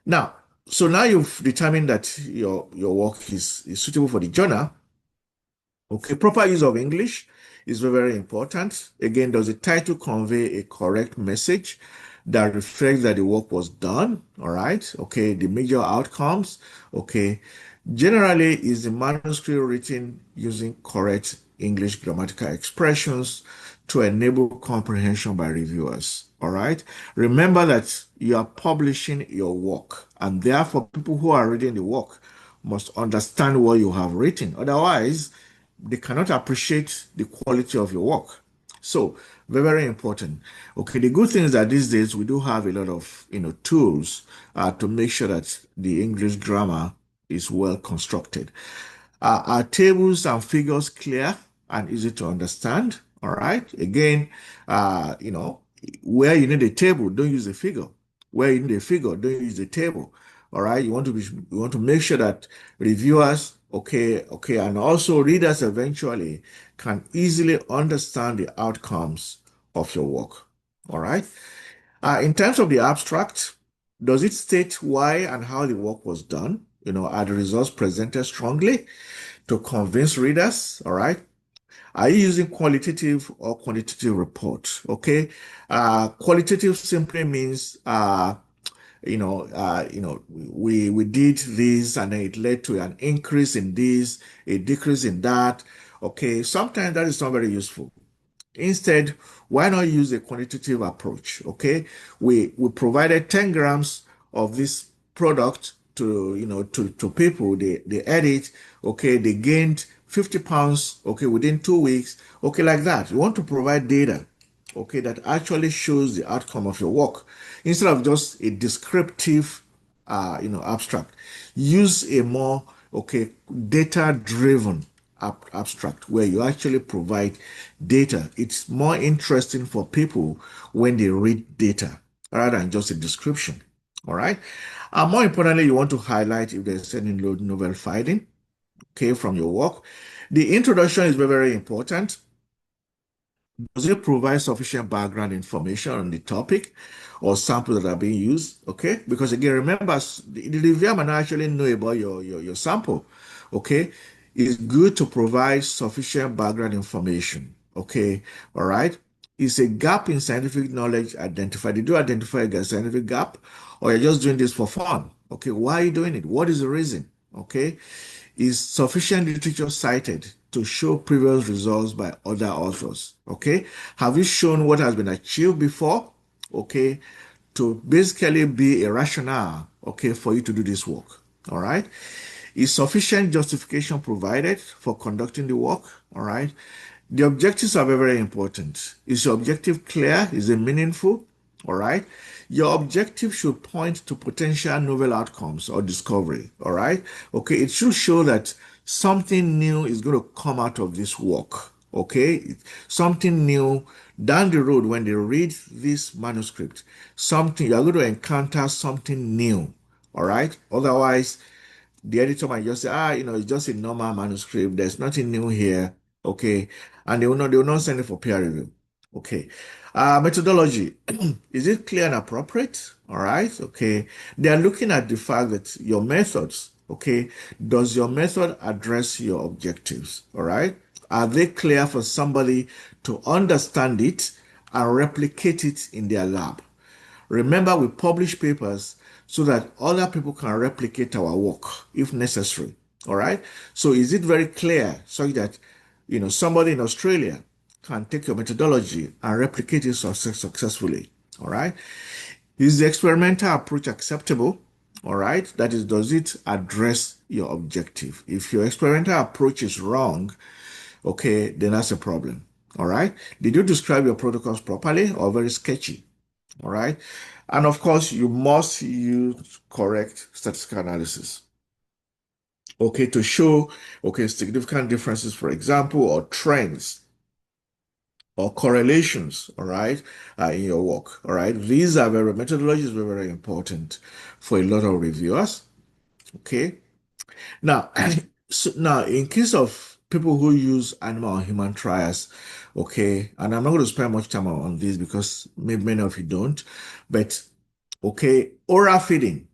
Now, so now you've determined that your work is suitable for the journal. Okay, proper use of English is very, very important. Again, does the title convey a correct message that reflects that the work was done? All right. Okay, the major outcomes. Okay. Generally, is the manuscript written using correct English grammatical expressions to enable comprehension by reviewers? All right. Remember that you are publishing your work, and therefore, people who are reading the work must understand what you have written. Otherwise, they cannot appreciate the quality of your work. So, very, very important. Okay, the good thing is that these days we do have a lot of tools to make sure that the English grammar is well constructed. Are tables and figures clear and easy to understand? All right. Again, where you need a table, don't use a figure. Where you need a figure, don't use a table. All right. You want to make sure that reviewers, and also readers eventually can easily understand the outcomes of your work. All right. In terms of the abstract, does it state why and how the work was done? Are the results presented strongly? to convince readers, all right? Are you using qualitative or quantitative report? Okay. Qualitative simply means, we did this and then it led to an increase in this, a decrease in that. Okay. Sometimes that is not very useful. Instead, why not use a quantitative approach? Okay, we provided 10 grams of this product to people. They ate it. Okay, they gained 50 pounds. Okay, within 2 weeks. Okay, like that. You want to provide data. Okay, that actually shows the outcome of your work instead of just a descriptive abstract. Use a more data driven abstract where you actually provide data. It's more interesting for people when they read data rather than just a description. All right. And more importantly, you want to highlight if there's any novel finding, from your work. The introduction is very, very important. Does it provide sufficient background information on the topic or samples that are being used? Okay, because again, remember, the reviewer might not actually know about your sample. Okay, it's good to provide sufficient background information. Okay, all right. Is a gap in scientific knowledge identified? Did you identify a scientific gap, or you're just doing this for fun? Okay, why are you doing it? What is the reason? Okay, is sufficient literature cited to show previous results by other authors? Okay, have you shown what has been achieved before? Okay, to basically be a rationale, for you to do this work. All right, is sufficient justification provided for conducting the work? All right, the objectives are very, very important. Is your objective clear? Is it meaningful? All right. Your objective should point to potential novel outcomes or discovery. All right. Okay. It should show that something new is going to come out of this work. Okay. Something new down the road when they read this manuscript, you're going to encounter something new. All right. Otherwise, the editor might just say, it's just a normal manuscript. There's nothing new here. Okay. And they will not send it for peer review. Okay. Methodology. Is it clear and appropriate? All right. Okay. They are looking at the fact that your methods, does your method address your objectives? All right. Are they clear for somebody to understand it and replicate it in their lab? Remember, we publish papers so that other people can replicate our work if necessary. All right. So is it very clear so that somebody in Australia can take your methodology and replicate it successfully? All right. Is the experimental approach acceptable? All right. That is, does it address your objective? If your experimental approach is wrong, then that's a problem. All right. Did you describe your protocols properly or very sketchy? All right. And of course, you must use correct statistical analysis. To show, significant differences, for example, or trends or correlations, all right, in your work. All right. These are methodology is very, very important for a lot of reviewers. Okay. Now, now in case of people who use animal or human trials, and I'm not going to spend much time on this because maybe many of you don't, but oral feeding,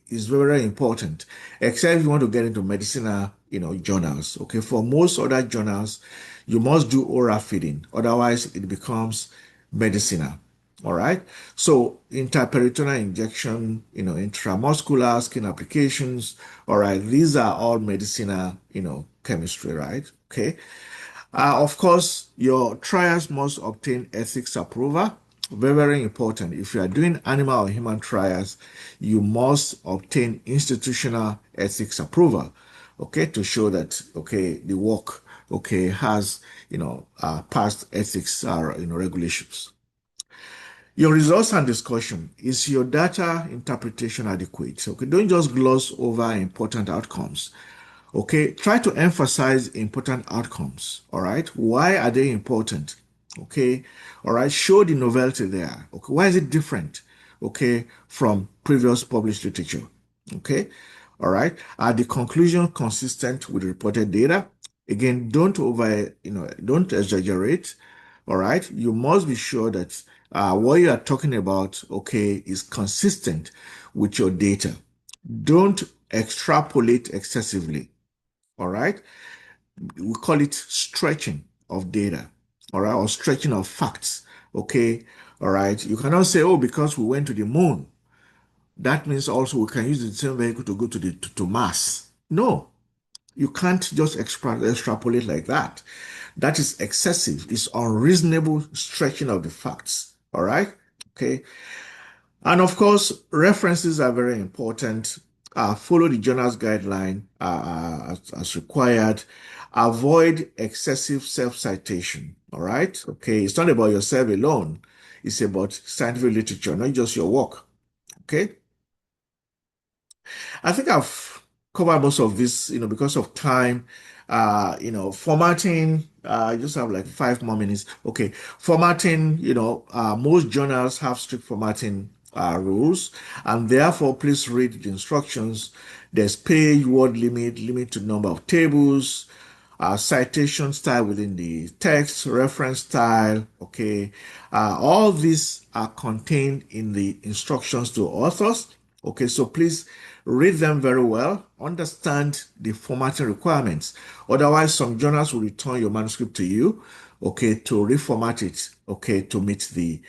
is very, very important, except if you want to get into medicinal, journals. For most other journals, you must do oral feeding, otherwise it becomes medicinal. All right. So intraperitoneal injection, intramuscular skin applications. All right. These are all medicinal, chemistry, right? Okay. Of course, your trials must obtain ethics approval. Very, very important. If you are doing animal or human trials, you must obtain institutional ethics approval, to show that, the work, has, passed ethics, regulations. Your results and discussion. Is your data interpretation adequate? Don't just gloss over important outcomes. Try to emphasize important outcomes. All right. Why are they important? All right. Show the novelty there. Why is it different? From previous published literature. All right. Are the conclusions consistent with reported data? Again, don't exaggerate. All right. You must be sure that what you are talking about, is consistent with your data. Don't extrapolate excessively. all right? We call it stretching of data, all right, or stretching of facts, okay, all right? You cannot say, oh, because we went to the moon, that means also we can use the same vehicle to go to Mars. No, you can't just extrapolate like that. That is excessive. It's unreasonable stretching of the facts. All right. Okay. And of course, references are very important. Follow the journal's guideline as required. Avoid excessive self-citation. All right. Okay. It's not about yourself alone. It's about scientific literature, not just your work. Okay. I think I've covered most of this, because of time. Formatting, I just have like 5 more minutes. Okay, formatting, most journals have strict formatting rules, and therefore, please read the instructions. There's page, word limit to number of tables, citation style within the text, reference style, okay. All these are contained in the instructions to authors. Okay, so please read them very well, understand the formatting requirements. Otherwise, some journals will return your manuscript to you, okay, to reformat it, okay, to meet the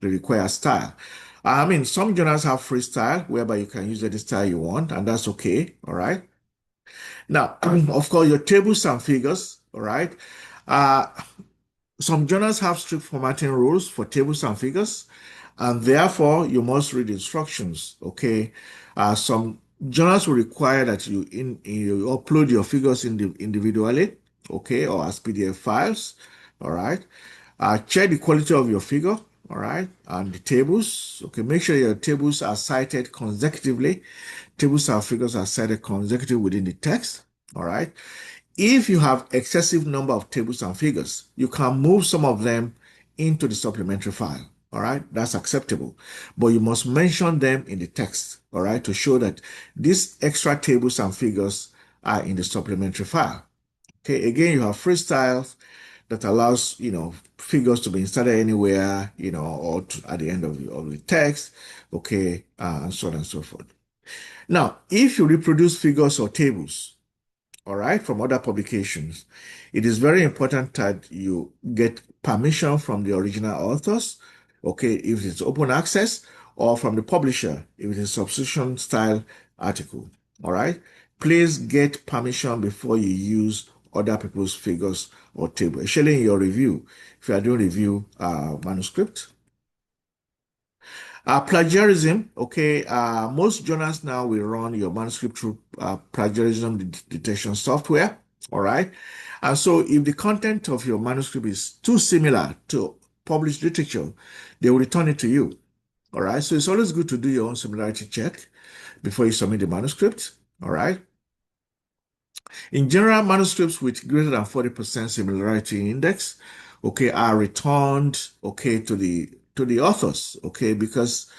required style. I mean, some journals have freestyle whereby you can use any style you want, and that's okay, all right? Now, of course, your tables and figures, all right? Uh, some journals have strict formatting rules for tables and figures, and therefore you must read instructions. Okay, some journals will require that you upload your figures individually, okay, or as PDF files. All right. Check the quality of your figure. All right, and the tables. Okay, make sure your tables are cited consecutively. Tables and figures are cited consecutively within the text. All right. If you have excessive number of tables and figures, you can move some of them into the supplementary file. All right, that's acceptable. But you must mention them in the text, all right, to show that these extra tables and figures are in the supplementary file. Okay, again, you have freestyles that allows, figures to be inserted anywhere, or at the end of the text, okay, and so on and so forth. Now, if you reproduce figures or tables, all right, from other publications, it is very important that you get permission from the original authors, okay, if it's open access, or from the publisher, if it is a subscription style article, all right? Please get permission before you use other people's figures or table, especially in your review, if you are doing review manuscript. Plagiarism, okay. Most journals now will run your manuscript through plagiarism detection software, all right? And so if the content of your manuscript is too similar to published literature, they will return it to you, all right? So it's always good to do your own similarity check before you submit the manuscript, all right? In general, manuscripts with greater than 40% similarity index, okay, are returned, okay, to the authors, okay, because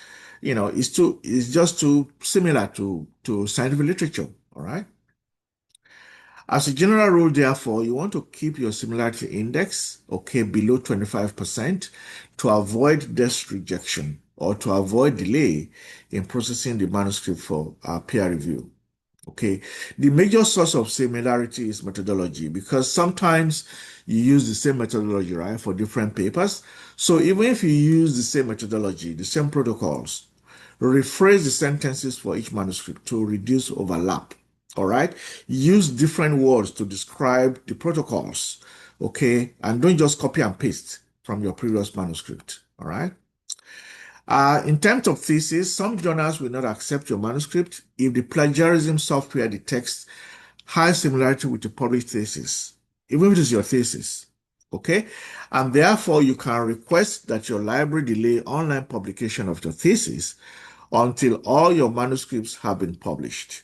it's just too similar to scientific literature, all right? As a general rule, therefore, you want to keep your similarity index, okay, below 25% to avoid desk rejection or to avoid delay in processing the manuscript for peer review. Okay, the major source of similarity is methodology because sometimes you use the same methodology, right, for different papers. So even if you use the same methodology, the same protocols, rephrase the sentences for each manuscript to reduce overlap. All right, use different words to describe the protocols. Okay, and don't just copy and paste from your previous manuscript. All right. In terms of thesis, some journals will not accept your manuscript if the plagiarism software detects high similarity with the published thesis, even if it is your thesis. Okay? And therefore, you can request that your library delay online publication of your thesis until all your manuscripts have been published.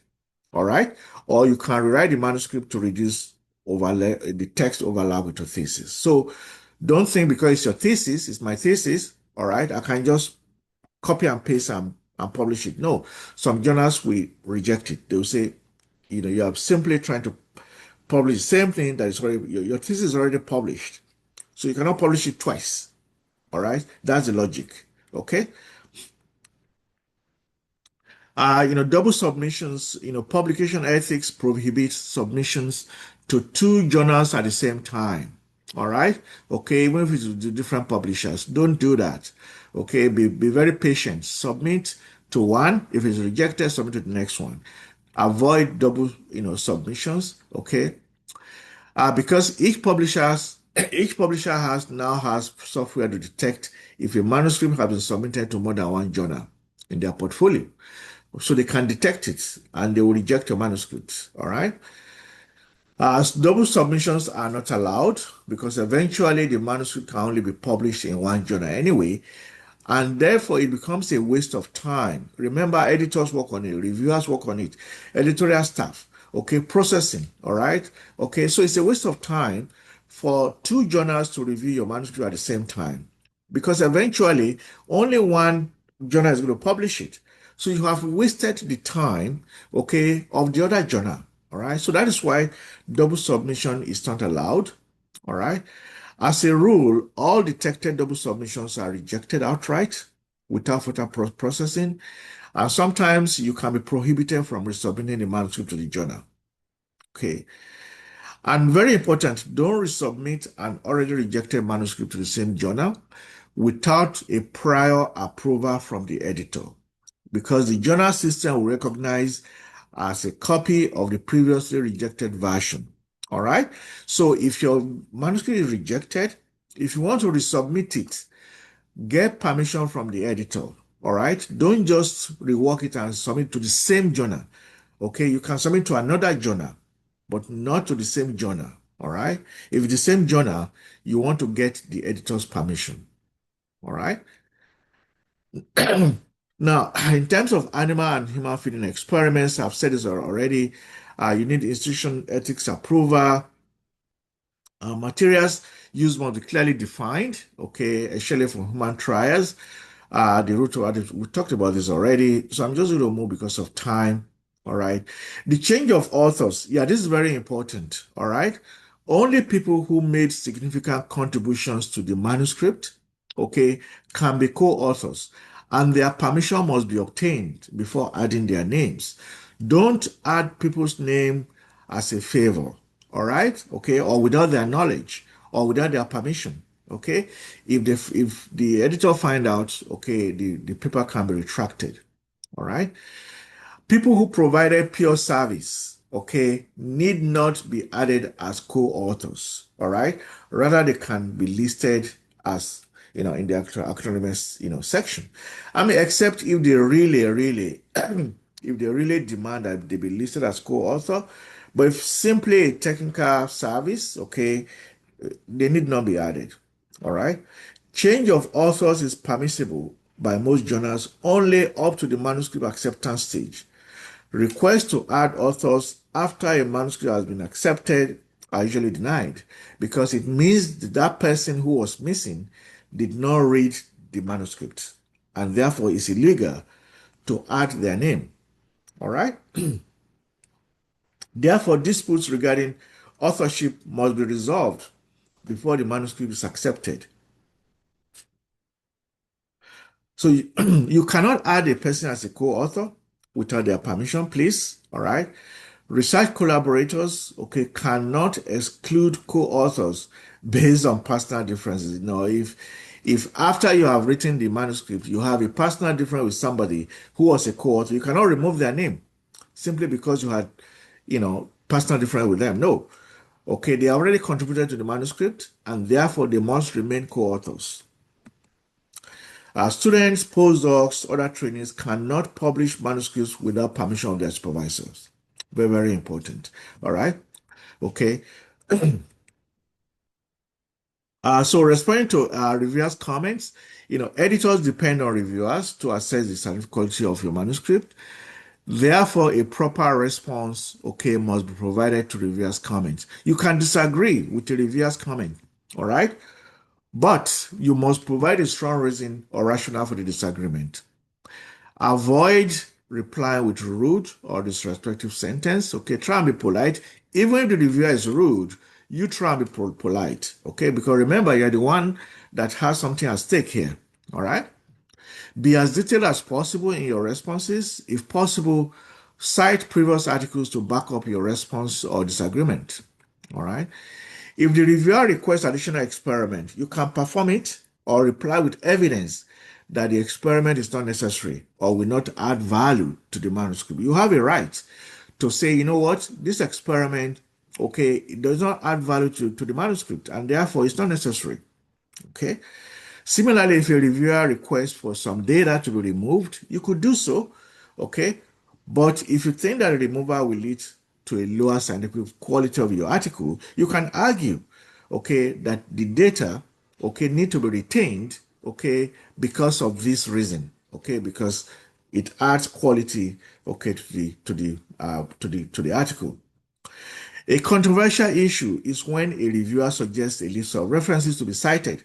All right? Or you can rewrite the manuscript to reduce the text overlap with your thesis. So don't think because it's your thesis, it's my thesis, all right, I can just copy and paste and publish it. No, some journals will reject it. They'll say, you are simply trying to publish the same thing that is already, your thesis is already published. So you cannot publish it twice. All right. That's the logic. Okay. Double submissions, publication ethics prohibits submissions to two journals at the same time. All right. Okay. Even if it's different publishers, don't do that. Okay. Be very patient. Submit to one. If it's rejected, submit to the next one. Avoid double, submissions. Okay. Because each publisher has software to detect if a manuscript has been submitted to more than one journal in their portfolio. So they can detect it and they will reject your manuscript. All right. Double submissions are not allowed because eventually the manuscript can only be published in one journal anyway, and therefore it becomes a waste of time. Remember, editors work on it, reviewers work on it, editorial staff, okay, processing, all right, okay, so it's a waste of time for two journals to review your manuscript at the same time because eventually only one journal is going to publish it. So you have wasted the time, okay, of the other journal. All right. So that is why double submission is not allowed. All right. As a rule, all detected double submissions are rejected outright without further processing. And sometimes you can be prohibited from resubmitting the manuscript to the journal. Okay. And very important, don't resubmit an already rejected manuscript to the same journal without a prior approval from the editor, because the journal system will recognize as a copy of the previously rejected version. All right. So if your manuscript is rejected, if you want to resubmit it, get permission from the editor. All right. Don't just rework it and submit to the same journal. Okay. You can submit to another journal, but not to the same journal. All right. If it's the same journal, you want to get the editor's permission. All right. Now, in terms of animal and human feeding experiments, I've said this already. You need institution ethics approval. Materials used must be clearly defined, okay, especially for human trials. The root of it, we talked about this already, so I'm just going to move because of time. All right. The change of authors. Yeah, this is very important. All right. Only people who made significant contributions to the manuscript, okay, can be co-authors, and their permission must be obtained before adding their names. Don't add people's name as a favor. All right. Okay. Or without their knowledge or without their permission. Okay. If the editor find out, okay, the paper can be retracted. All right. People who provided pure service, okay, need not be added as co-authors. All right. Rather, they can be listed as, in the anonymous, section. I mean, except if they really, if they really demand that they be listed as co-author, but if simply a technical service, okay, they need not be added. All right. Change of authors is permissible by most journals only up to the manuscript acceptance stage. Requests to add authors after a manuscript has been accepted are usually denied because it means that person who was missing did not read the manuscript and therefore it's illegal to add their name. All right. Therefore, disputes regarding authorship must be resolved before the manuscript is accepted. So you cannot add a person as a co-author without their permission, please. All right. Research collaborators, okay, cannot exclude co-authors based on personal differences. If after you have written the manuscript, you have a personal difference with somebody who was a co-author, you cannot remove their name simply because you had, personal difference with them. No. Okay, they already contributed to the manuscript and therefore they must remain co-authors. Students, postdocs, other trainees cannot publish manuscripts without permission of their supervisors. Very, very important. All right. Okay. So responding to reviewers' comments, editors depend on reviewers to assess the scientific quality of your manuscript. Therefore, a proper response, okay, must be provided to reviewers' comments. You can disagree with the reviewer's comment, all right? But you must provide a strong reason or rationale for the disagreement. Avoid replying with rude or disrespectful sentence. Okay, try and be polite. Even if the reviewer is rude, you try and be polite. Okay, because remember, you're the one that has something at stake here. All right. Be as detailed as possible in your responses. If possible, cite previous articles to back up your response or disagreement. All right. If the reviewer requests additional experiment, you can perform it or reply with evidence that the experiment is not necessary or will not add value to the manuscript. You have a right to say, you know what, this experiment, okay, it does not add value to the manuscript and therefore it's not necessary. Okay. Similarly, if a reviewer requests for some data to be removed, you could do so, okay? But if you think that the removal will lead to a lower scientific quality of your article, you can argue, okay, that the data, okay, need to be retained, okay, because of this reason, okay, because it adds quality, okay, to the article. A controversial issue is when a reviewer suggests a list of references to be cited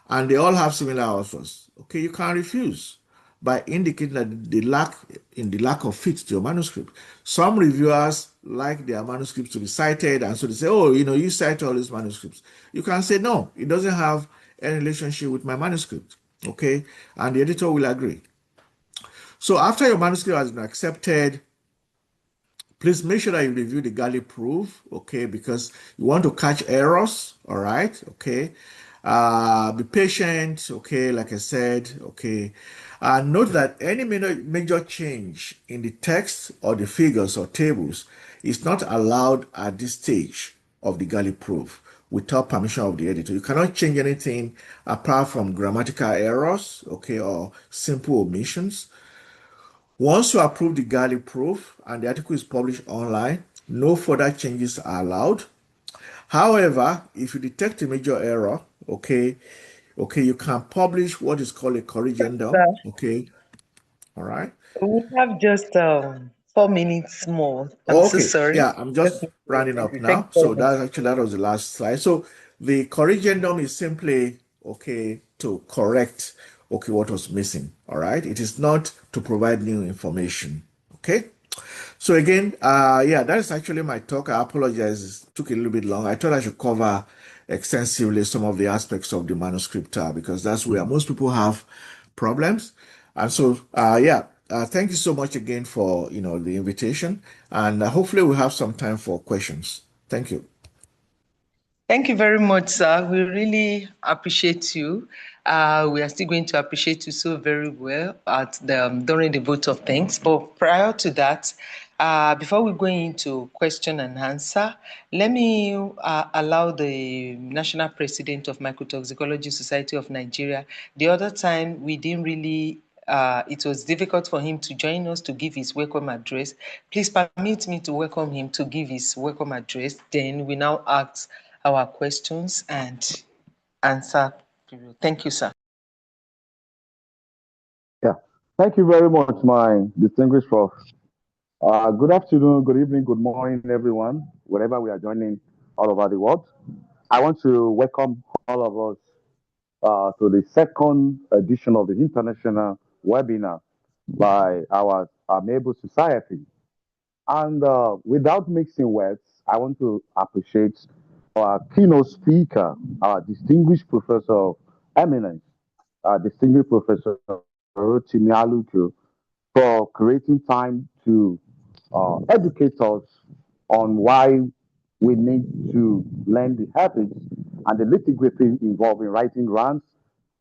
and they all have similar authors. Okay, you can't refuse by indicating that the lack of fit to your manuscript. Some reviewers like their manuscripts to be cited, and so they say, oh, you cite all these manuscripts. You can say, no, it doesn't have any relationship with my manuscript. Okay, and the editor will agree. So after your manuscript has been accepted, please make sure that you review the galley proof, okay, because you want to catch errors, all right, okay. Be patient, okay, like I said, okay. Note that any major change in the text or the figures or tables is not allowed at this stage of the galley proof without permission of the editor. You cannot change anything apart from grammatical errors, okay, or simple omissions. Once you approve the galley proof and the article is published online, no further changes are allowed. However, if you detect a major error, okay, you can publish what is called a corrigendum, Sir, okay, all right. we have just 4 minutes more. I'm so Okay, sorry. yeah, I'm just rounding up Thank now. you very So much. that was the last slide. So the corrigendum is simply okay to correct okay what was missing. All right, it is not to provide new information. Okay. So again, yeah, that is actually my talk. I apologize. It took a little bit long. I thought I should cover extensively some of the aspects of the manuscript because that's where most people have problems. And so, yeah, thank you so much again for the invitation, and hopefully we'll have some time for questions. Thank you. Thank you very much, sir. We really appreciate you. We are still going to appreciate you so very well during the vote of thanks. But prior to that, before we go into question and answer, let me allow the National President of Mycotoxicology Society of Nigeria. The other time, we didn't really it was difficult for him to join us to give his welcome address. Please permit me to welcome him to give his welcome address. Then we now ask our questions and answer period. Thank you, sir. Yeah. Thank you very much, my distinguished Prof. Good afternoon, good evening, good morning, everyone, wherever we are joining all over the world. I want to welcome all of us to the second edition of the international webinar by our Amiable Society. And without mixing words, I want to appreciate our keynote speaker, our distinguished professor of eminence, distinguished Professor Rotimi Aluko, for creating time to educate us on why we need to learn the habits and the nitty-gritty involved in writing grants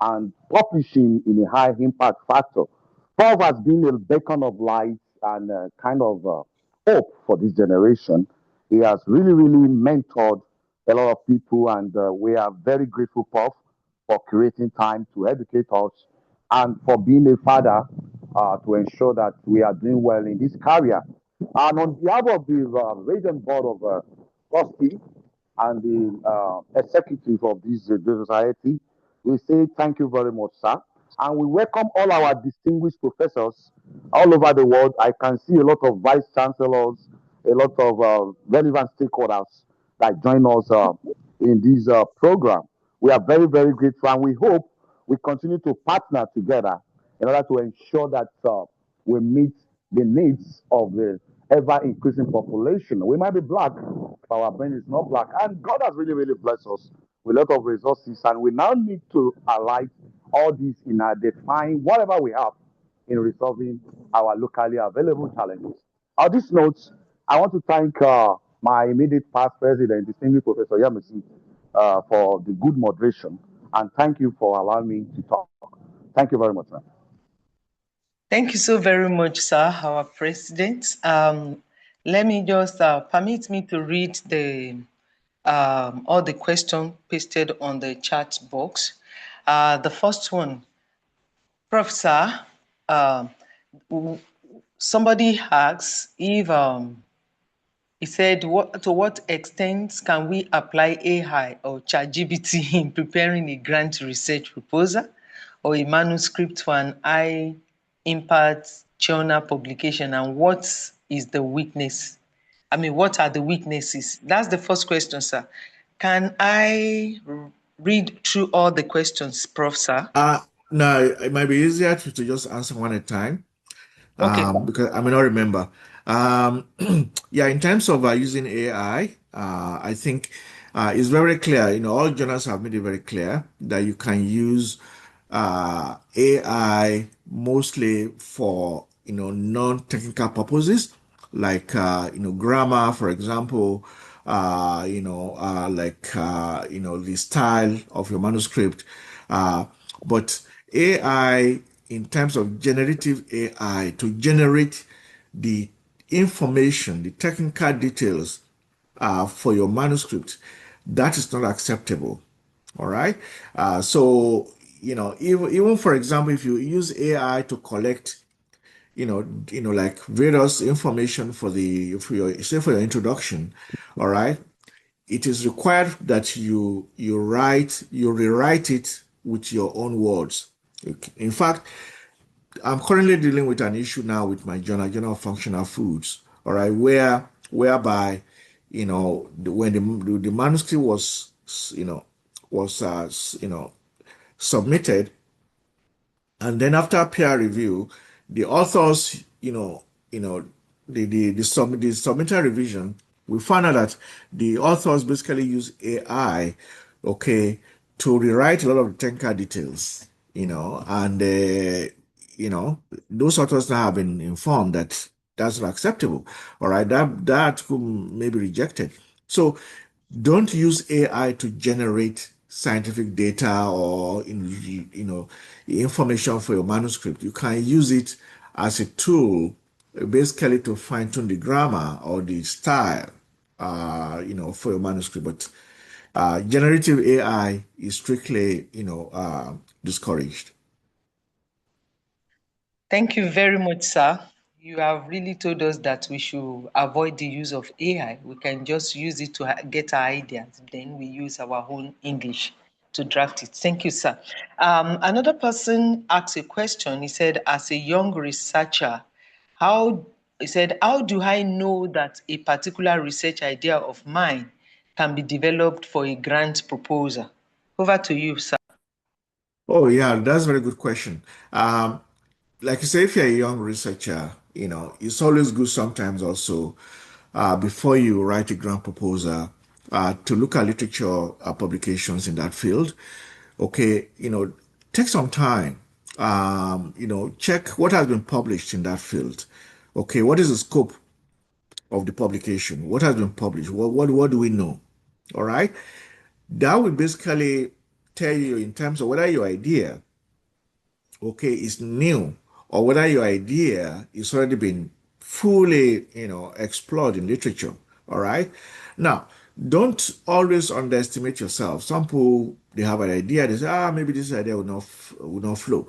and publishing in a high impact factor. Prof has been a beacon of light and kind of hope for this generation. He has really, really mentored a lot of people, and we are very grateful, Prof, for creating time to educate us and for being a father to ensure that we are doing well in this career. And on behalf of the Regent Board of Trustees and the executive of this society, we say thank you very much, sir. And we welcome all our distinguished professors all over the world. I can see a lot of vice chancellors, a lot of relevant stakeholders that join us in this program. We are very, very grateful, and we hope we continue to partner together in order to ensure that we meet the needs of the ever increasing population. We might be black, but our brain is not black. And God has really, really blessed us with a lot of resources, and we now need to highlight all this in identifying whatever we have in resolving our locally available challenges. On this note, I want to thank my immediate past president, distinguished Professor Yamisi, for the good moderation, and thank you for allowing me to talk. Thank you very much, sir. Thank you so very much, sir, our president. Let me just permit me to read all the questions pasted on the chat box. The first one, Prof. Sir, somebody asks if he said, to what extent can we apply AI or ChatGPT in preparing a grant research proposal or a manuscript for an high impact journal publication, and what is the weakness? I mean, what are the weaknesses? That's the first question, sir. Can I read through all the questions, Prof. Sir? No, it might be easier to just answer one at a time. Okay. Because I may not remember. Yeah, in terms of using AI, I think it's very clear. All journals have made it very clear that you can use AI mostly for non-technical purposes, like grammar, for example. The style of your manuscript. But AI, in terms of generative AI, to generate the information, the technical details for your manuscript, that is not acceptable. All right. So, even for example, if you use AI to collect, like various information for your introduction, all right, it is required that you rewrite it with your own words. In fact, I'm currently dealing with an issue now with my journal of functional foods, all right, whereby, when the manuscript was submitted, and then after peer review, the authors, the submitted revision, we found out that the authors basically use AI, okay, to rewrite a lot of the technical details, and those authors now have been informed that that's not acceptable. All right, that may be rejected. So don't use AI to generate scientific data or information for your manuscript. You can use it as a tool, basically to fine tune the grammar or the style, for your manuscript. But generative AI is strictly, discouraged. Thank you very much, sir. You have really told us that we should avoid the use of AI. We can just use it to get our ideas. Then we use our own English to draft it. Thank you, sir. Another person asked a question. He said, as a young researcher, how do I know that a particular research idea of mine can be developed for a grant proposal? Over to you, sir. Oh, yeah, that's a very good question. Like you say, if you're a young researcher, it's always good sometimes also, before you write a grant proposal, to look at literature publications in that field. Okay, take some time, check what has been published in that field. Okay, what is the scope of the publication? What has been published? What do we know? All right, that will basically tell you in terms of whether your idea, okay, is new, or whether your idea is already been fully, explored in literature. All right. Now, don't always underestimate yourself. Some people, they have an idea, they say, maybe this idea will not flow.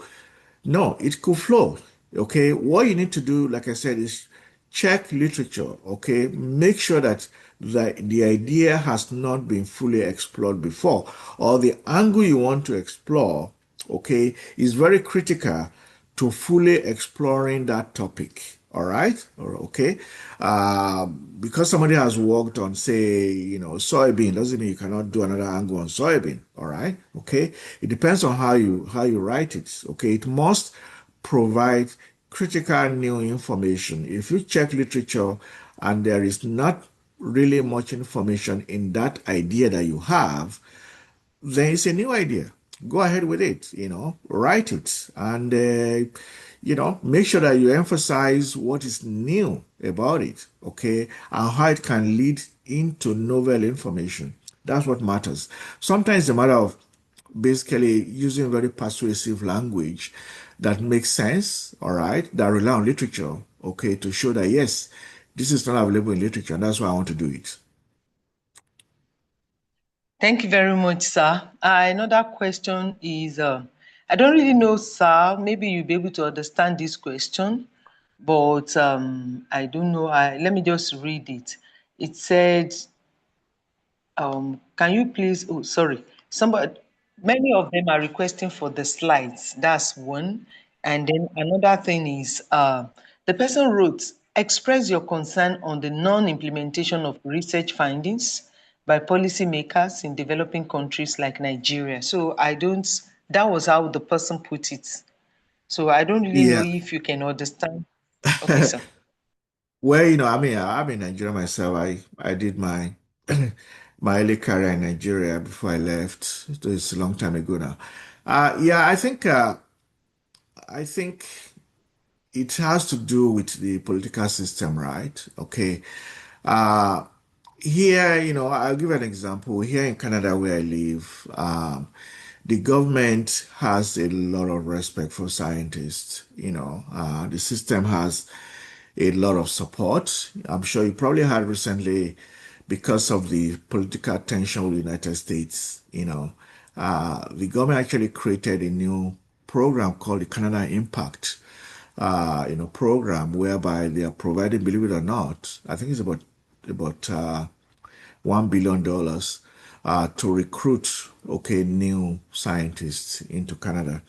No, it could flow. Okay. What you need to do, like I said, is check literature. Okay. Make sure that the idea has not been fully explored before, or the angle you want to explore, okay, is very critical to fully exploring that topic. All right. Okay. Because somebody has worked on, say, soybean, doesn't mean you cannot do another angle on soybean. All right. Okay. It depends on how you write it. Okay. It must provide critical new information. If you check literature and there is not really much information in that idea that you have, then it's a new idea. go ahead with it, write it, and make sure that you emphasize what is new about it, okay, and how it can lead into novel information. That's what matters. Sometimes it's a matter of basically using very persuasive language that makes sense, all right, that rely on literature, okay, to show that yes, this is not available in literature, and that's why I want to do it. Thank you very much, sir. Another question is, I don't really know, sir, maybe you'll be able to understand this question, but I don't know. Let me just read it. It said, can you please, oh, sorry, many of them are requesting for the slides. That's one. And then another thing is, the person wrote, express your concern on the non-implementation of research findings by policymakers in developing countries like Nigeria. So that was how the person put it. So I don't really know Yeah. if you can understand. Okay, sir. Well, I mean, I'm in Nigeria myself. I did my my early career in Nigeria before I left. So it's a long time ago now. Yeah, I think it has to do with the political system, right? Okay. Uh, Here, I'll give an example. Here in Canada, where I live, the government has a lot of respect for scientists. The system has a lot of support. I'm sure you probably heard recently, because of the political tension with the United States, the government actually created a new program called the Canada Impact, program whereby they are providing, believe it or not, I think it's about $1 billion to recruit, okay, new scientists into Canada.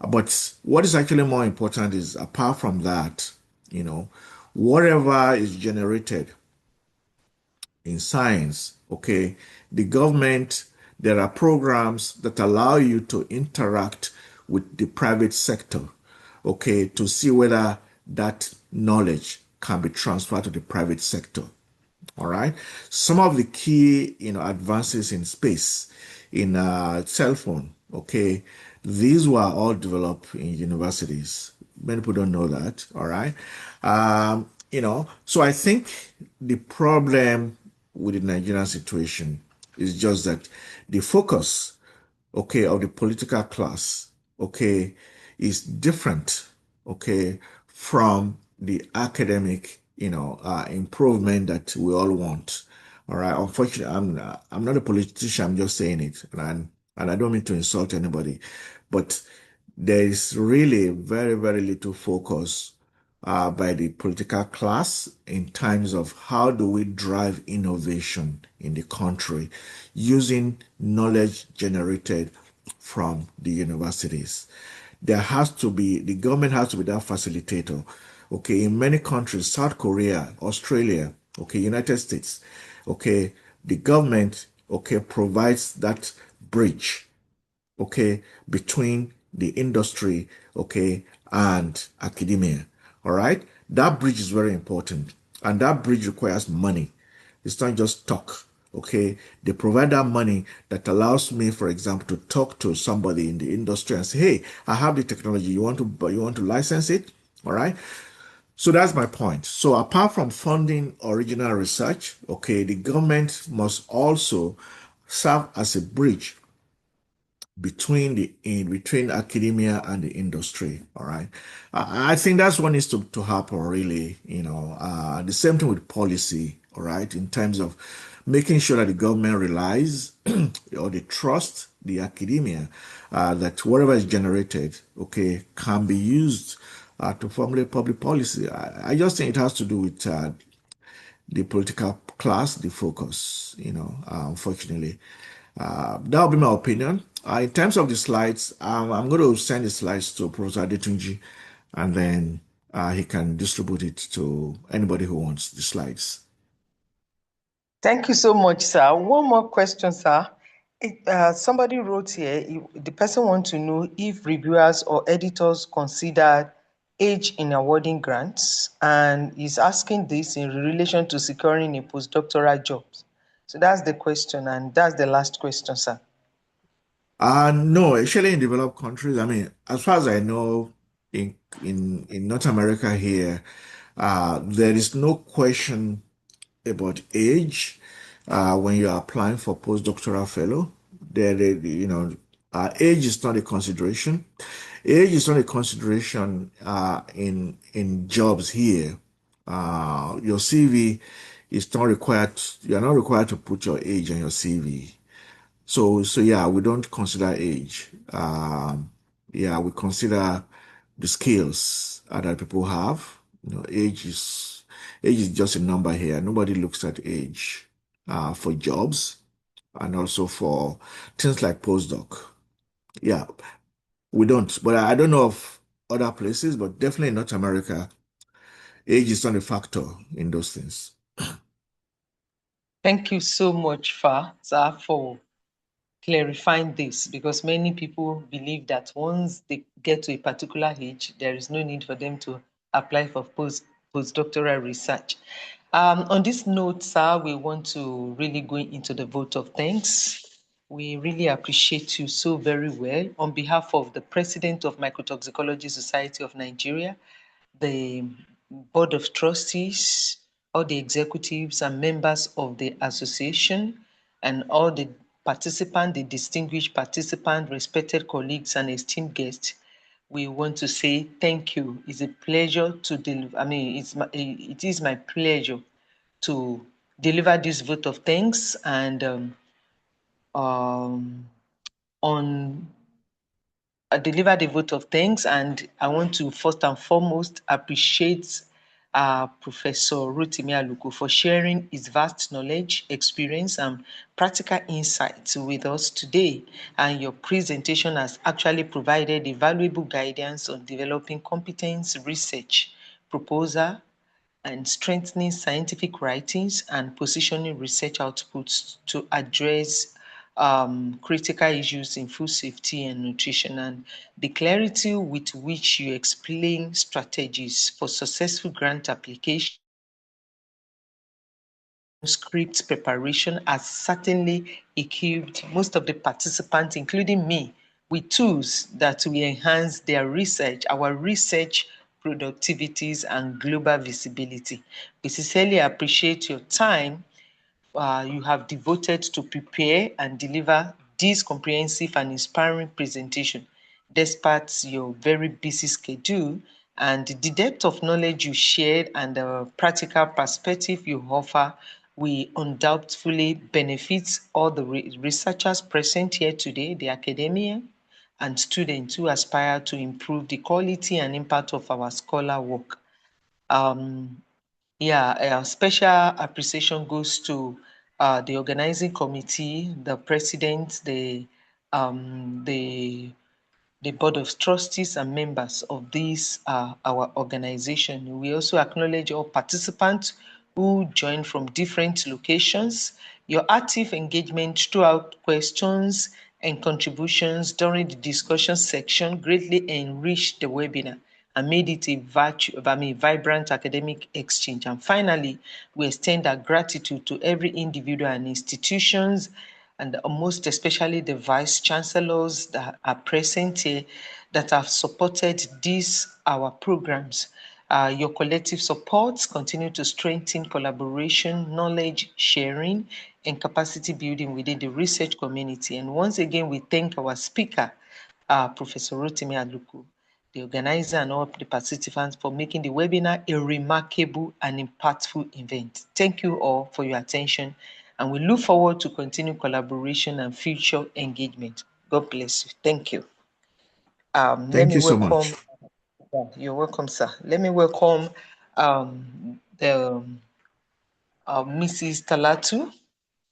But what is actually more important is, apart from that, whatever is generated in science, okay, the government, there are programs that allow you to interact with the private sector, okay, to see whether that knowledge can be transferred to the private sector. All right. Some of the key, advances in space, in cell phone, okay, these were all developed in universities. Many people don't know that. All right. So I think the problem with the Nigerian situation is just that the focus, okay, of the political class, okay, is different, okay, from the academic, improvement that we all want. All right. Unfortunately, I'm not a politician. I'm just saying it, and I don't mean to insult anybody, but there is really very, very little focus by the political class in terms of how do we drive innovation in the country using knowledge generated from the universities. The government has to be that facilitator. Okay, in many countries, South Korea, Australia, okay, United States, okay, the government, okay, provides that bridge, okay, between the industry, okay, and academia. All right. That bridge is very important. And that bridge requires money. It's not just talk. Okay. They provide that money that allows me, for example, to talk to somebody in the industry and say, hey, I have the technology. You want to license it? All right. So that's my point. So apart from funding original research, okay, the government must also serve as a bridge between academia and the industry. All right. I think that's what needs to happen, really. The same thing with policy. All right, in terms of making sure that the government relies or they trust the academia, that whatever is generated, okay, can be used to formulate public policy. I just think it has to do with the political class, the focus, unfortunately. That will be my opinion. In terms of the slides, I'm going to send the slides to Professor Adetunji, and then he can distribute it to anybody who wants the slides. Thank you so much, sir. One more question, sir. Somebody wrote here, the person wants to know if reviewers or editors consider age in awarding grants, and is asking this in relation to securing a postdoctoral job. So that's the question, and that's the last question, sir. No, actually in developed countries, I mean, as far as I know, in North America here, there is no question about age when you are applying for postdoctoral fellow. Age is not a consideration. Age is not a consideration in jobs here. Your CV is not required. You are not required to put your age on your CV. So yeah, we don't consider age. Yeah, we consider the skills that people have. Age is just a number here. Nobody looks at age for jobs and also for things like postdoc. Yeah, we don't. But I don't know of other places, but definitely in North America, age is not a factor in those things. Thank you so much, Fa, sir, for clarifying this, because many people believe that once they get to a particular age, there is no need for them to apply for postdoctoral research. On this note, sir, we want to really go into the vote of thanks. We really appreciate you so very well. On behalf of the President of Mycotoxicology Society of Nigeria, the Board of Trustees, all the executives and members of the association, and all the participants, the distinguished participants, respected colleagues, and esteemed guests, we want to say thank you. It's a pleasure to deliver. I mean, it is my pleasure to deliver this vote of thanks and on deliver the vote of thanks. And I want to first and foremost appreciate Professor Rotimi Aluko for sharing his vast knowledge, experience, and practical insights with us today. And your presentation has actually provided a valuable guidance on developing competence research proposal and strengthening scientific writings and positioning research outputs to address critical issues in food safety and nutrition. And the clarity with which you explain strategies for successful grant application, script preparation has certainly equipped most of the participants, including me, with tools that will enhance their research, our research productivities and global visibility. We sincerely appreciate your time you have devoted to prepare and deliver this comprehensive and inspiring presentation, despite your very busy schedule and the depth of knowledge you shared and the practical perspective you offer will undoubtedly benefit all the researchers present here today, the academia, and students who aspire to improve the quality and impact of our scholar work. Special appreciation goes to the organizing committee, the president, the board of trustees and members of this our organization. We also acknowledge all participants who joined from different locations. Your active engagement throughout questions and contributions during the discussion section greatly enriched the webinar and made it a vibrant academic exchange. And finally, we extend our gratitude to every individual and institutions, and most especially the vice chancellors that are present here that have supported these our programs. Your collective supports continue to strengthen collaboration, knowledge sharing, and capacity building within the research community. And once again, we thank our speaker, Professor Rotimi Aluko, the organizer, and all the participants for making the webinar a remarkable and impactful event. Thank you all for your attention, and we look forward to continued collaboration and future engagement. God bless you. Thank you. Let Thank me you so welcome, much. you're welcome, sir. Let me welcome the Mrs. Talatu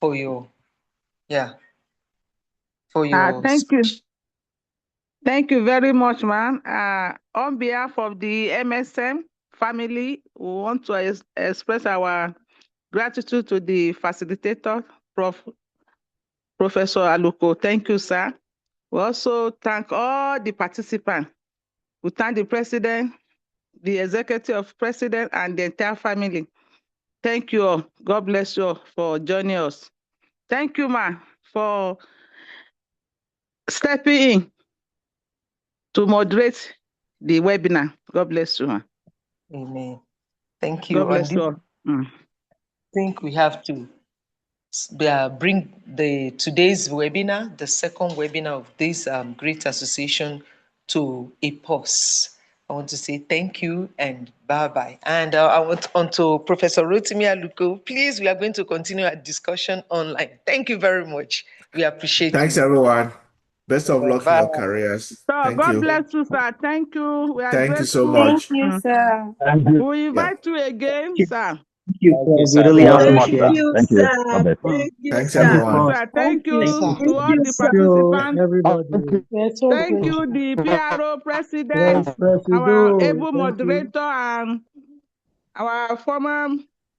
for your, yeah, for your Thank you. speech. Thank you very much, ma'am. On behalf of the MSM family, we want to express our gratitude to the facilitator, Professor Aluko. Thank you, sir. We also thank all the participants. We thank the president, the executive president, and the entire family. Thank you all. God bless you all for joining us. Thank you, ma, for stepping in to moderate the webinar. God bless you. Amen. Thank God you. On bless this, you all. I think we have to bring today's webinar, the second webinar of this great association, to a pause. I want to say thank you and bye-bye. And I want on to Professor Rotimi Aluko. Please, we are going to continue our discussion online. Thank you very much. We appreciate Thanks, you. everyone. Best of luck in Bye. your careers. So Thank God you. bless you, sir. Thank you. We are Thank you so grateful. Thank much. you, sir. Thank you. We Yeah. invite you again, sir. Thank you, Thank you, Prof. We sir. really Thank you very much, Thank sir. appreciate. you, Thank you. God sir. bless. Thank you, Thanks, Thank you, sir. Thank you, everyone. Prof. sir. Thank Thank you, you sir. to Thank all you, the sir. Thank you, participants. everybody. We're so Thank you, grateful. the PRO Yes, president, our Presido. able Thank you. moderator, and our former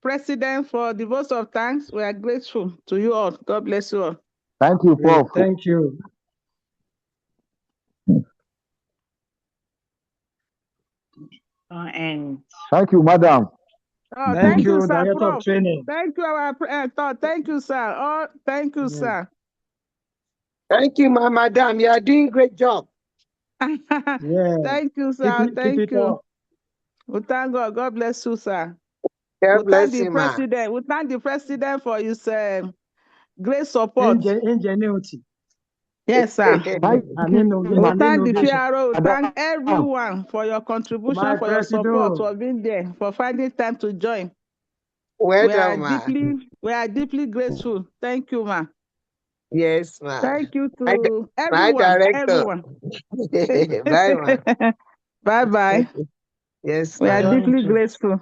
president for the votes of thanks. We are grateful to you all. God bless you all. Thank you, Great. Prof. Thank you. And Thank you, madam. Oh, Thank thank you, you, sir, Director of Prof. Training. Thank you, our thank you, sir. Oh, thank you, Yes. sir. thank you, my madam. You are doing great job. Yeah. Thank you, Keep sir. keep Thank it you. up. We thank God. God bless you, sir. God We thank bless the you, ma. president. We thank the president for his great support. Ingenuity. Yes, sir. Thank And you, We thank the innovation. PRO. We thank madam. everyone for your contribution, My for your support, Presido. for being there, for finding time to join. Well We are done, ma. deeply grateful. Thank you, ma. Yes, ma. Thank you My, to my everyone. director. Everyone. Bye, ma. Bye bye. Yes, We are ma. Thank deeply you. grateful.